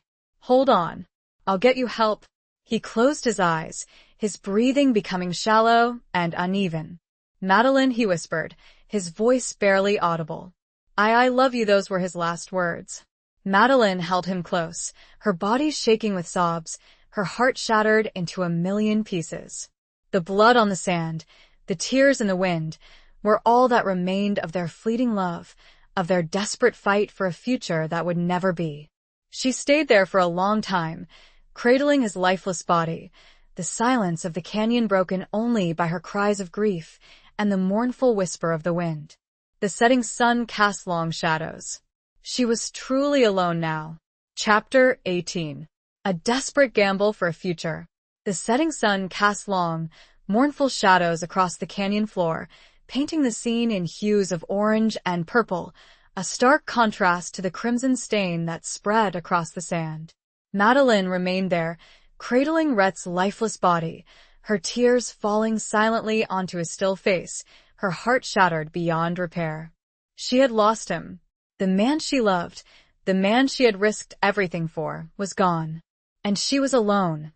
"Hold on. I'll get you help." He closed his eyes, his breathing becoming shallow and uneven. "Madeline," he whispered, his voice barely audible. I love you," those were his last words. Madeline held him close, her body shaking with sobs, her heart shattered into a million pieces. The blood on the sand, the tears in the wind, were all that remained of their fleeting love, of their desperate fight for a future that would never be. She stayed there for a long time, cradling his lifeless body, the silence of the canyon broken only by her cries of grief and the mournful whisper of the wind. The setting sun cast long shadows. She was truly alone now. Chapter 18. A desperate gamble for a future. The setting sun cast long, mournful shadows across the canyon floor, painting the scene in hues of orange and purple, a stark contrast to the crimson stain that spread across the sand. Madeline remained there, cradling Rhett's lifeless body, her tears falling silently onto his still face, her heart shattered beyond repair. She had lost him. The man she loved, the man she had risked everything for, was gone. And she was alone,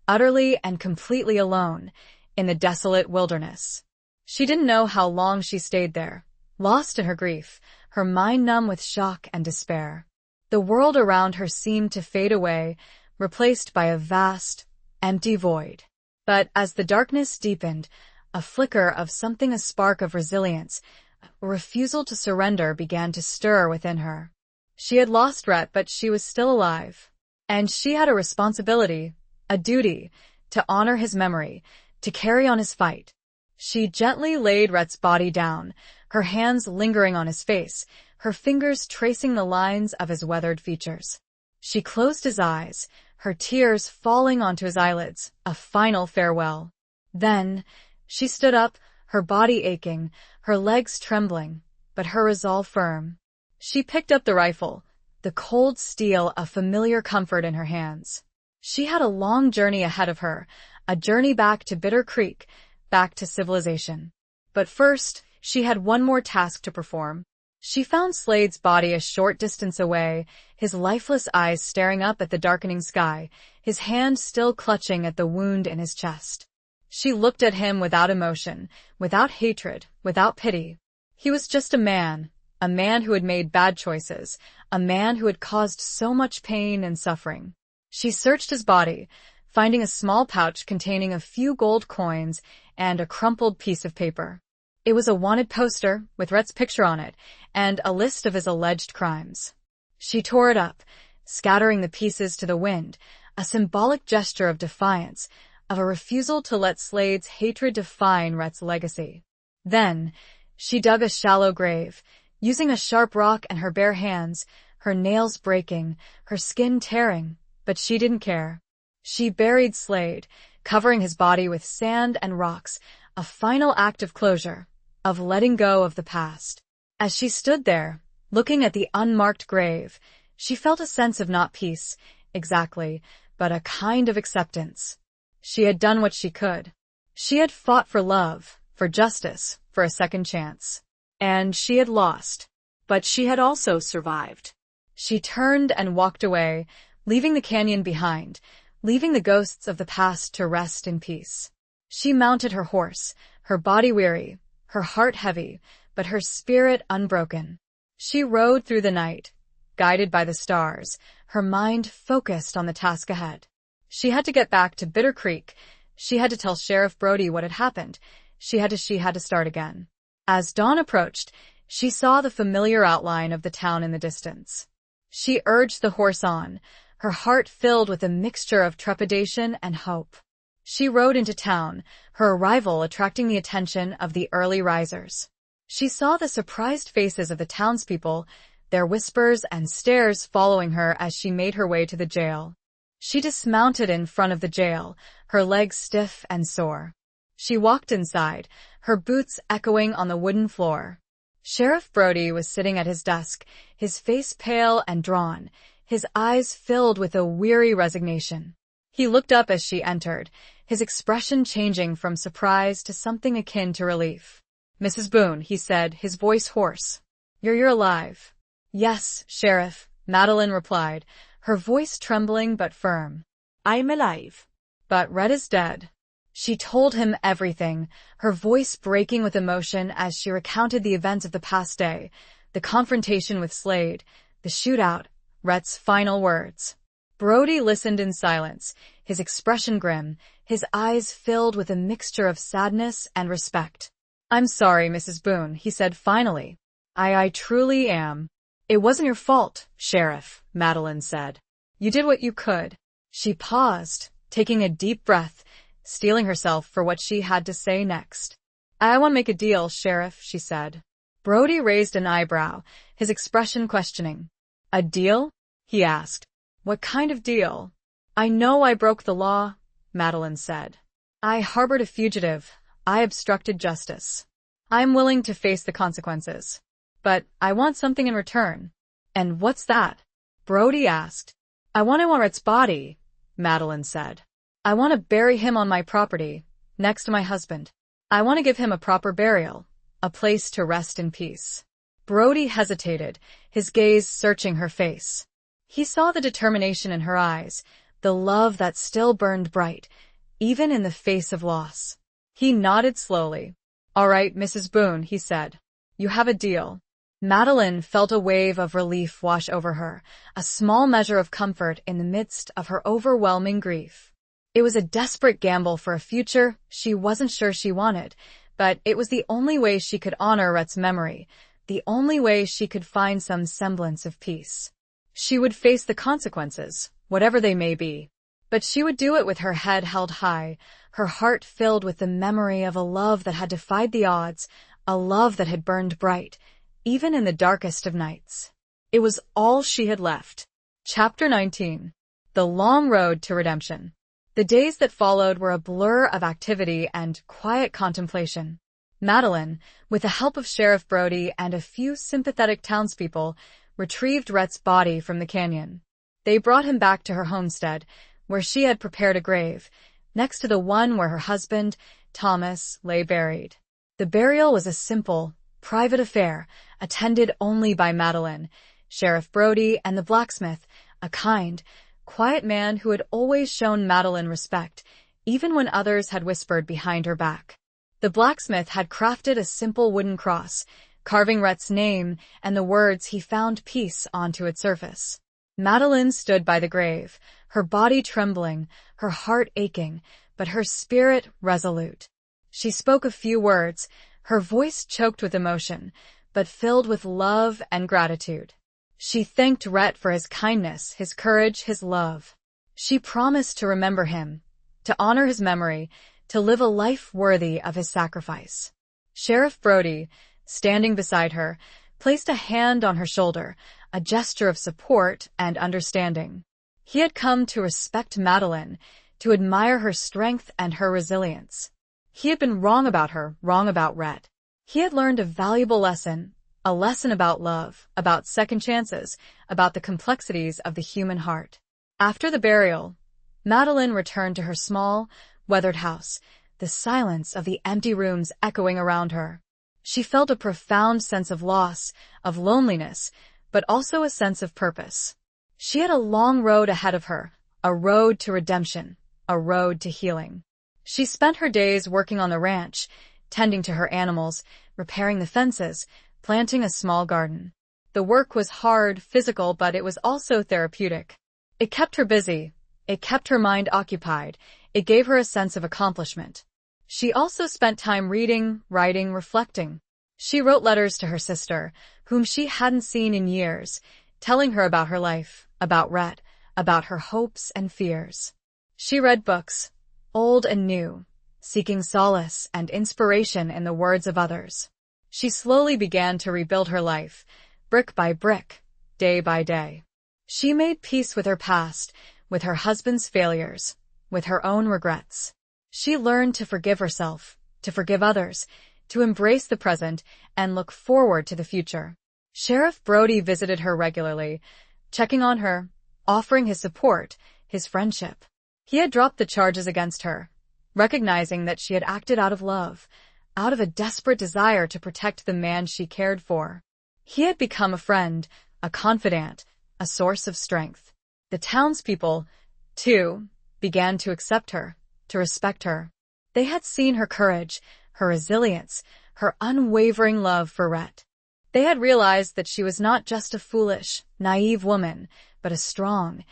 utterly and completely alone, in the desolate wilderness. She didn't know how long she stayed there, lost in her grief, her mind numb with shock and despair. The world around her seemed to fade away, replaced by a vast, empty void. But as the darkness deepened, a flicker of something, a spark of resilience, a refusal to surrender began to stir within her. She had lost Rhett, but she was still alive. And she had a responsibility, a duty, to honor his memory, to carry on his fight. She gently laid Rhett's body down, her hands lingering on his face, her fingers tracing the lines of his weathered features. She closed his eyes, her tears falling onto his eyelids, a final farewell. Then, she stood up, her body aching, her legs trembling, but her resolve firm. She picked up the rifle, the cold steel a familiar comfort in her hands. She had a long journey ahead of her, a journey back to Bitter Creek, back to civilization. But first, she had one more task to perform. She found Slade's body a short distance away, his lifeless eyes staring up at the darkening sky, his hand still clutching at the wound in his chest. She looked at him without emotion, without hatred, without pity. He was just a man who had made bad choices, a man who had caused so much pain and suffering. She searched his body, finding a small pouch containing a few gold coins and a crumpled piece of paper. It was a wanted poster with Rhett's picture on it and a list of his alleged crimes. She tore it up, scattering the pieces to the wind, a symbolic gesture of defiance, of a refusal to let Slade's hatred define Rhett's legacy. Then, she dug a shallow grave, using a sharp rock and her bare hands, her nails breaking, her skin tearing, but she didn't care. She buried Slade, covering his body with sand and rocks, a final act of closure, of letting go of the past. As she stood there, looking at the unmarked grave, she felt a sense of not peace, exactly, but a kind of acceptance. She had done what she could. She had fought for love, for justice, for a second chance. And she had lost. But she had also survived. She turned and walked away, leaving the canyon behind, leaving the ghosts of the past to rest in peace. She mounted her horse, her body weary, her heart heavy, but her spirit unbroken. She rode through the night, guided by the stars, her mind focused on the task ahead. She had to get back to Bitter Creek. She had to tell Sheriff Brody what had happened. She had to start again. As dawn approached, she saw the familiar outline of the town in the distance. She urged the horse on, her heart filled with a mixture of trepidation and hope. She rode into town, her arrival attracting the attention of the early risers. She saw the surprised faces of the townspeople, their whispers and stares following her as she made her way to the jail. She dismounted in front of the jail, her legs stiff and sore. She walked inside, her boots echoing on the wooden floor. Sheriff Brody was sitting at his desk, his face pale and drawn, his eyes filled with a weary resignation. He looked up as she entered, his expression changing from surprise to something akin to relief. "Mrs. Boone," he said, his voice hoarse. You're alive." "Yes, Sheriff," Madeline replied, her voice trembling but firm. "I'm alive." "But Red is dead." She told him everything, her voice breaking with emotion as she recounted the events of the past day, the confrontation with Slade, the shootout, Rhett's final words. Brody listened in silence, his expression grim, his eyes filled with a mixture of sadness and respect. "I'm sorry, Mrs. Boone," he said finally. I truly am." "It wasn't your fault, Sheriff," Madeline said. "You did what you could." She paused, taking a deep breath, steeling herself for what she had to say next. "I want to make a deal, Sheriff," she said. Brody raised an eyebrow, his expression questioning. "A deal?" he asked. "What kind of deal?" "I know I broke the law," Madeline said. "I harbored a fugitive. I obstructed justice. I'm willing to face the consequences. But I want something in return." "And what's that?" Brody asked. I want Rhett's body," Madeline said. "I want to bury him on my property, next to my husband. I want to give him a proper burial, a place to rest in peace." Brody hesitated, his gaze searching her face. He saw the determination in her eyes, the love that still burned bright, even in the face of loss. He nodded slowly. "All right, Mrs. Boone," he said. "You have a deal." Madeline felt a wave of relief wash over her, a small measure of comfort in the midst of her overwhelming grief. It was a desperate gamble for a future she wasn't sure she wanted, but it was the only way she could honor Rhett's memory, the only way she could find some semblance of peace. She would face the consequences, whatever they may be, but she would do it with her head held high, her heart filled with the memory of a love that had defied the odds, a love that had burned bright, even in the darkest of nights. It was all she had left. Chapter 19. The Long Road to Redemption. The days that followed were a blur of activity and quiet contemplation. Madeline, with the help of Sheriff Brody and a few sympathetic townspeople, retrieved Rhett's body from the canyon. They brought him back to her homestead, where she had prepared a grave, next to the one where her husband, Thomas, lay buried. The burial was a simple, private affair, attended only by Madeline, Sheriff Brody, and the blacksmith, a kind, quiet man who had always shown Madeline respect, even when others had whispered behind her back. The blacksmith had crafted a simple wooden cross, carving Rhett's name and the words "He found peace" onto its surface. Madeline stood by the grave, her body trembling, her heart aching, but her spirit resolute. She spoke a few words, her voice choked with emotion, but filled with love and gratitude. She thanked Rhett for his kindness, his courage, his love. She promised to remember him, to honor his memory, to live a life worthy of his sacrifice. Sheriff Brody, standing beside her, placed a hand on her shoulder, a gesture of support and understanding. He had come to respect Madeline, to admire her strength and her resilience. He had been wrong about her, wrong about Rhett. He had learned a valuable lesson, a lesson about love, about second chances, about the complexities of the human heart. After the burial, Madeline returned to her small, weathered house, the silence of the empty rooms echoing around her. She felt a profound sense of loss, of loneliness, but also a sense of purpose. She had a long road ahead of her, a road to redemption, a road to healing. She spent her days working on the ranch, tending to her animals, repairing the fences, planting a small garden. The work was hard, physical, but it was also therapeutic. It kept her busy. It kept her mind occupied. It gave her a sense of accomplishment. She also spent time reading, writing, reflecting. She wrote letters to her sister, whom she hadn't seen in years, telling her about her life, about Rhett, about her hopes and fears. She read books, old and new, seeking solace and inspiration in the words of others. She slowly began to rebuild her life, brick by brick, day by day. She made peace with her past, with her husband's failures, with her own regrets. She learned to forgive herself, to forgive others, to embrace the present and look forward to the future. Sheriff Brody visited her regularly, checking on her, offering his support, his friendship. He had dropped the charges against her, recognizing that she had acted out of love, out of a desperate desire to protect the man she cared for. He had become a friend, a confidant, a source of strength. The townspeople, too, began to accept her, to respect her. They had seen her courage, her resilience, her unwavering love for Rhett. They had realized that she was not just a foolish, naive woman, but a strong,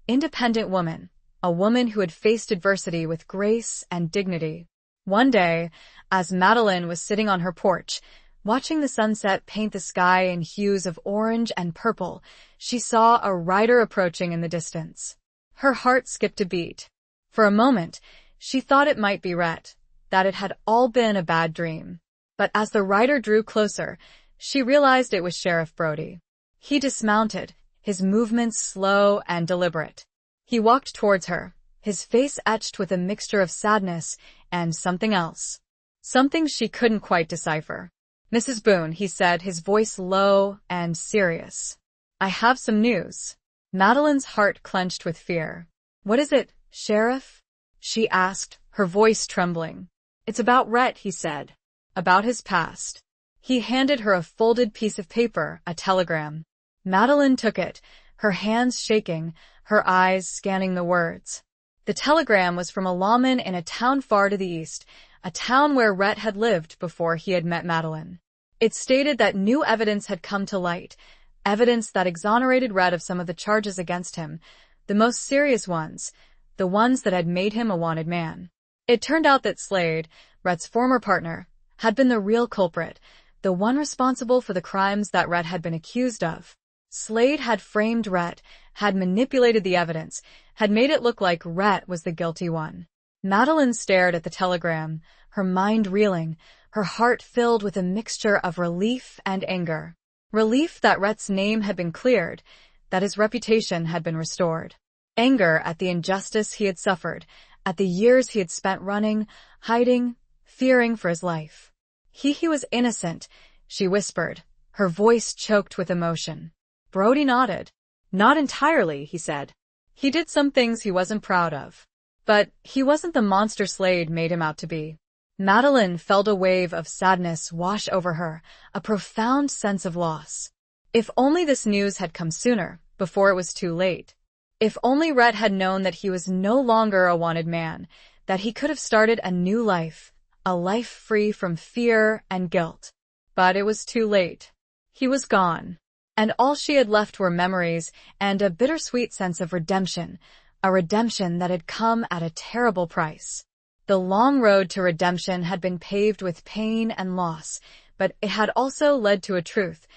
independent woman, a woman who had faced adversity with grace and dignity. One day, as Madeline was sitting on her porch, watching the sunset paint the sky in hues of orange and purple, she saw a rider approaching in the distance. Her heart skipped a beat. For a moment, she thought it might be Rhett, that it had all been a bad dream. But as the rider drew closer, she realized it was Sheriff Brody. He dismounted, his movements slow and deliberate. He walked towards her, his face etched with a mixture of sadness and something else. Something she couldn't quite decipher. "Mrs. Boone," he said, his voice low and serious. "I have some news." Madeline's heart clenched with fear. "What is it, Sheriff?" she asked, her voice trembling. "It's about Rhett," he said. "About his past." He handed her a folded piece of paper, a telegram. Madeline took it, her hands shaking, her eyes scanning the words. The telegram was from a lawman in a town far to the east, a town where Rhett had lived before he had met Madeline. It stated that new evidence had come to light, evidence that exonerated Rhett of some of the charges against him, the most serious ones, the ones that had made him a wanted man. It turned out that Slade, Rhett's former partner, had been the real culprit, the one responsible for the crimes that Rhett had been accused of. Slade had framed Rhett, had manipulated the evidence, had made it look like Rhett was the guilty one. Madeline stared at the telegram, her mind reeling, her heart filled with a mixture of relief and anger. Relief that Rhett's name had been cleared, that his reputation had been restored. Anger at the injustice he had suffered, at the years he had spent running, hiding, fearing for his life. He was innocent, she whispered, her voice choked with emotion. Brody nodded. "Not entirely," he said. "He did some things he wasn't proud of. But he wasn't the monster Slade made him out to be." Madeline felt a wave of sadness wash over her, a profound sense of loss. If only this news had come sooner, before it was too late. If only Rhett had known that he was no longer a wanted man, that he could have started a new life, a life free from fear and guilt. But it was too late. He was gone. And all she had left were memories and a bittersweet sense of redemption, a redemption that had come at a terrible price. The long road to redemption had been paved with pain and loss, but it had also led to a truth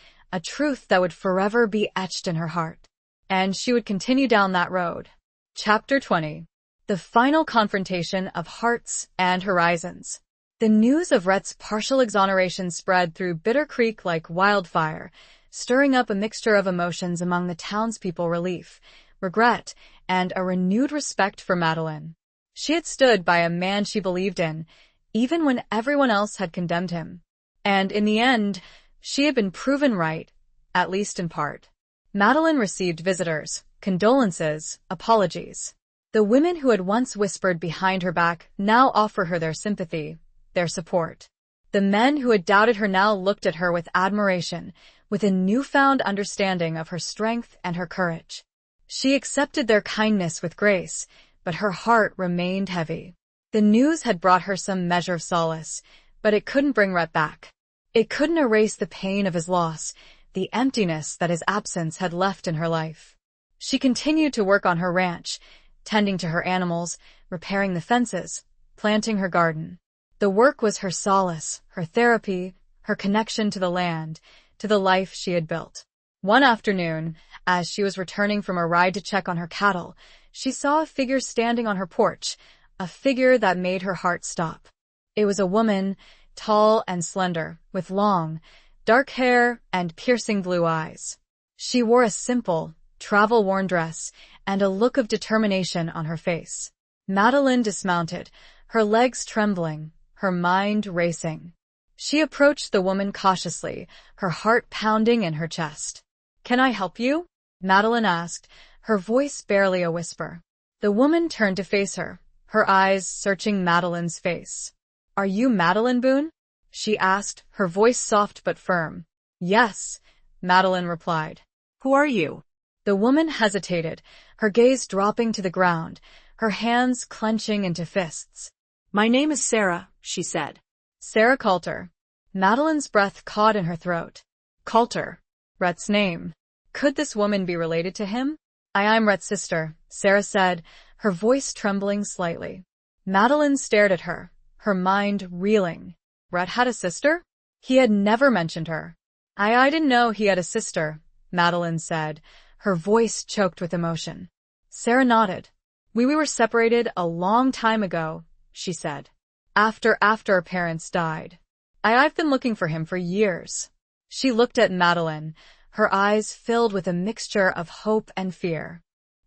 that would forever be etched in her heart. And she would continue down that road. Chapter 20. The final confrontation of hearts and horizons. The news of Rhett's partial exoneration spread through Bitter Creek like wildfire, stirring up a mixture of emotions among the townspeople: relief, regret, and a renewed respect for Madeline. She had stood by a man she believed in, even when everyone else had condemned him. And in the end, she had been proven right, at least in part. Madeline received visitors, condolences, apologies. The women who had once whispered behind her back now offered her their sympathy, their support. The men who had doubted her now looked at her with admiration, with a newfound understanding of her strength and her courage. She accepted their kindness with grace, but her heart remained heavy. The news had brought her some measure of solace, but it couldn't bring Rhett back. It couldn't erase the pain of his loss, the emptiness that his absence had left in her life. She continued to work on her ranch, tending to her animals, repairing the fences, planting her garden. The work was her solace, her therapy, her connection to the land, to the life she had built. One afternoon, as she was returning from a ride to check on her cattle, she saw a figure standing on her porch, a figure that made her heart stop. It was a woman, tall and slender, with long, dark hair and piercing blue eyes. She wore a simple, travel-worn dress and a look of determination on her face. Madeline dismounted, her legs trembling, her mind racing. She approached the woman cautiously, her heart pounding in her chest. "Can I help you?" Madeline asked, her voice barely a whisper. The woman turned to face her, her eyes searching Madeline's face. "Are you Madeline Boone?" she asked, her voice soft but firm. "Yes," Madeline replied. "Who are you?" The woman hesitated, her gaze dropping to the ground, her hands clenching into fists. "My name is Sarah," she said. "Sarah Coulter." Madeline's breath caught in her throat. Coulter. Rhett's name. Could this woman be related to him? I'm Rhett's sister," Sarah said, her voice trembling slightly. Madeline stared at her, her mind reeling. Rhett had a sister? He had never mentioned her. I didn't know he had a sister," Madeline said, her voice choked with emotion. Sarah nodded. We were separated a long time ago," she said. After our parents died. I've been looking for him for years." She looked at Madeline, her eyes filled with a mixture of hope and fear.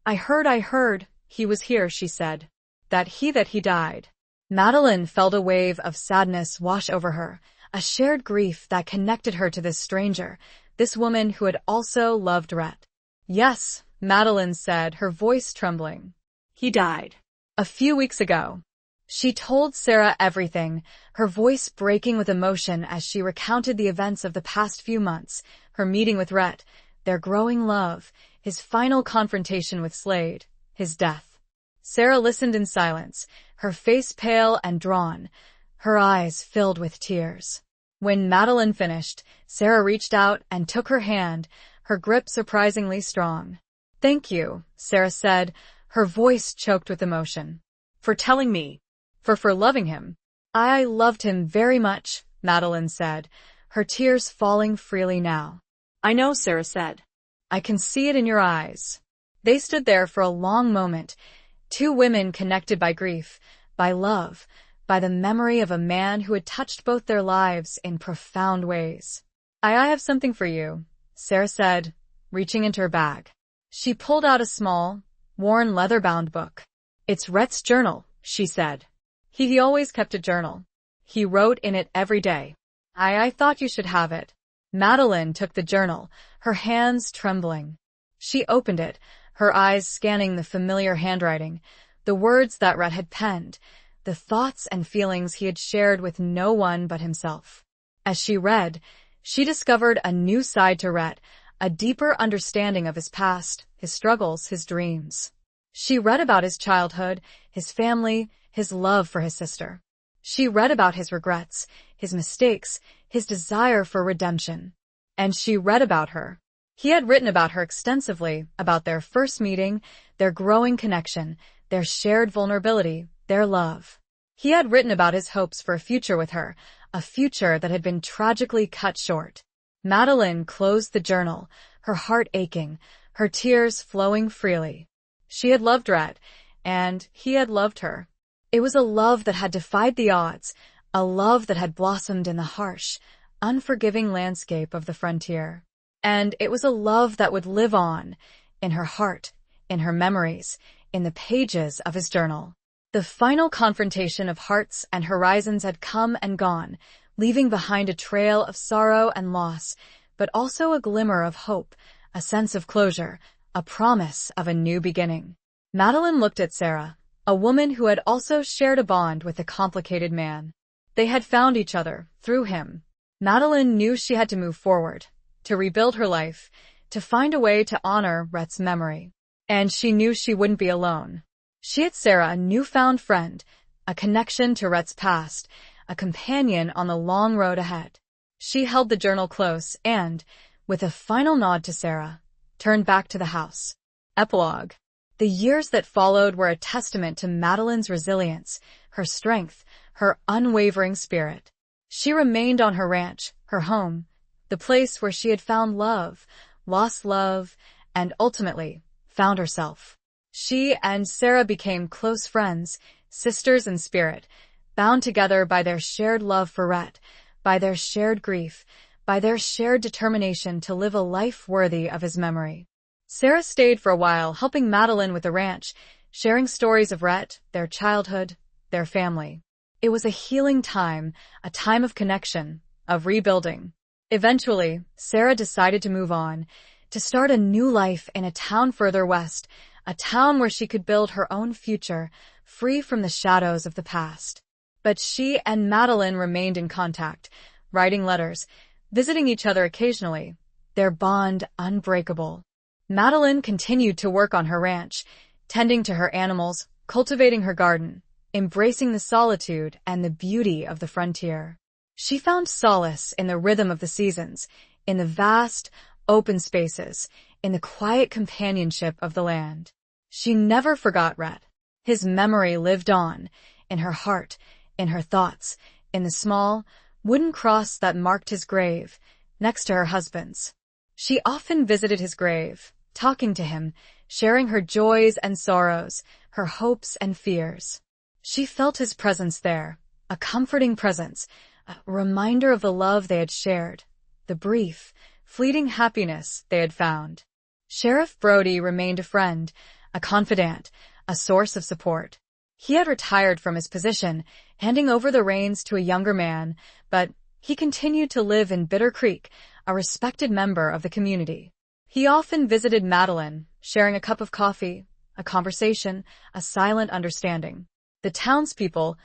I heard, he was here," she said. That he died." Madeline felt a wave of sadness wash over her, a shared grief that connected her to this stranger, this woman who had also loved Rhett. "Yes," Madeline said, her voice trembling. "He died. A few weeks ago." She told Sarah everything, her voice breaking with emotion as she recounted the events of the past few months, her meeting with Rhett, their growing love, his final confrontation with Slade, his death. Sarah listened in silence, her face pale and drawn, her eyes filled with tears. When Madeline finished, Sarah reached out and took her hand, her grip surprisingly strong. "Thank you," Sarah said, her voice choked with emotion. "For telling me." For loving him." I loved him very much," Madeline said, her tears falling freely now. "I know," Sarah said. "I can see it in your eyes." They stood there for a long moment, two women connected by grief, by love, by the memory of a man who had touched both their lives in profound ways. I have something for you," Sarah said, reaching into her bag. She pulled out a small, worn leather-bound book. "It's Rhett's journal," she said. He always kept a journal. He wrote in it every day. I thought you should have it." Madeline took the journal, her hands trembling. She opened it, her eyes scanning the familiar handwriting, the words that Rhett had penned, the thoughts and feelings he had shared with no one but himself. As she read, she discovered a new side to Rhett, a deeper understanding of his past, his struggles, his dreams. She read about his childhood, his family, his love for his sister. She read about his regrets, his mistakes, his desire for redemption. And she read about her. He had written about her extensively, about their first meeting, their growing connection, their shared vulnerability, their love. He had written about his hopes for a future with her, a future that had been tragically cut short. Madeline closed the journal, her heart aching, her tears flowing freely. She had loved Rhett, and he had loved her. It was a love that had defied the odds, a love that had blossomed in the harsh, unforgiving landscape of the frontier. And it was a love that would live on, in her heart, in her memories, in the pages of his journal. The final confrontation of hearts and horizons had come and gone, leaving behind a trail of sorrow and loss, but also a glimmer of hope, a sense of closure, a promise of a new beginning. Madeline looked at Sarah, a woman who had also shared a bond with a complicated man. They had found each other, through him. Madeline knew she had to move forward, to rebuild her life, to find a way to honor Rhett's memory. And she knew she wouldn't be alone. She had Sarah, a newfound friend, a connection to Rhett's past, a companion on the long road ahead. She held the journal close and, with a final nod to Sarah, turned back to the house. Epilogue. The years that followed were a testament to Madeline's resilience, her strength, her unwavering spirit. She remained on her ranch, her home, the place where she had found love, lost love, and ultimately found herself. She and Sarah became close friends, sisters in spirit, bound together by their shared love for Rhett, by their shared grief, by their shared determination to live a life worthy of his memory. Sarah stayed for a while, helping Madeline with the ranch, sharing stories of Rhett, their childhood, their family. It was a healing time, a time of connection, of rebuilding. Eventually, Sarah decided to move on, to start a new life in a town further west, a town where she could build her own future, free from the shadows of the past. But she and Madeline remained in contact, writing letters, visiting each other occasionally, their bond unbreakable. Madeline continued to work on her ranch, tending to her animals, cultivating her garden, embracing the solitude and the beauty of the frontier. She found solace in the rhythm of the seasons, in the vast, open spaces, in the quiet companionship of the land. She never forgot Rhett. His memory lived on, in her heart, in her thoughts, in the small, wooden cross that marked his grave, next to her husband's. She often visited his grave, talking to him, sharing her joys and sorrows, her hopes and fears. She felt his presence there, a comforting presence, a reminder of the love they had shared, the brief, fleeting happiness they had found. Sheriff Brody remained a friend, a confidant, a source of support. He had retired from his position, handing over the reins to a younger man, but he continued to live in Bitter Creek, a respected member of the community. He often visited Madeline, sharing a cup of coffee, a conversation, a silent understanding. The townspeople,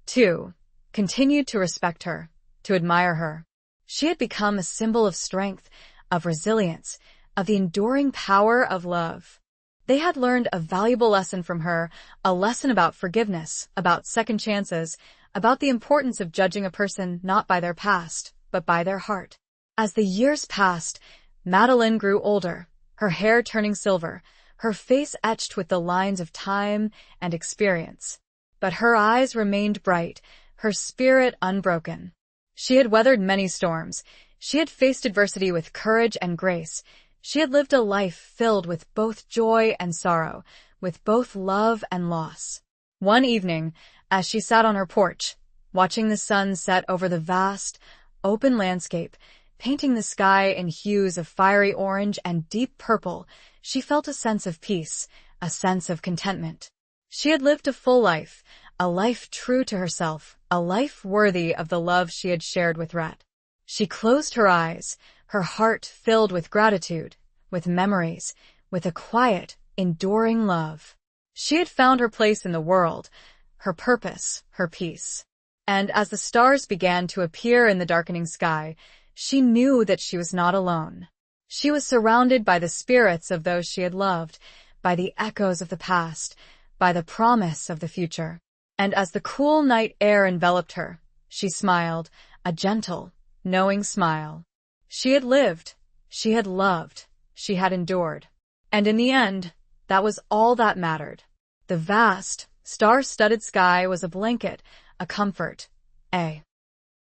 too, continued to respect her, to admire her. She had become a symbol of strength, of resilience, of the enduring power of love. They had learned a valuable lesson from her, a lesson about forgiveness, about second chances, about the importance of judging a person not by their past, but by their heart. As the years passed, Madeline grew older, her hair turning silver, her face etched with the lines of time and experience. But her eyes remained bright, her spirit unbroken. She had weathered many storms. She had faced adversity with courage and grace. She had lived a life filled with both joy and sorrow, with both love and loss. One evening, as she sat on her porch, watching the sun set over the vast, open landscape, painting the sky in hues of fiery orange and deep purple, she felt a sense of peace, a sense of contentment. She had lived a full life, a life true to herself, a life worthy of the love she had shared with Rhett. She closed her eyes, her heart filled with gratitude, with memories, with a quiet, enduring love. She had found her place in the world, her purpose, her peace. And as the stars began to appear in the darkening sky, she knew that she was not alone. She was surrounded by the spirits of those she had loved, by the echoes of the past, by the promise of the future. And as the cool night air enveloped her, she smiled, a gentle, knowing smile. She had lived, she had loved, she had endured. And in the end, that was all that mattered. The vast, star-studded sky was a blanket, a comfort, a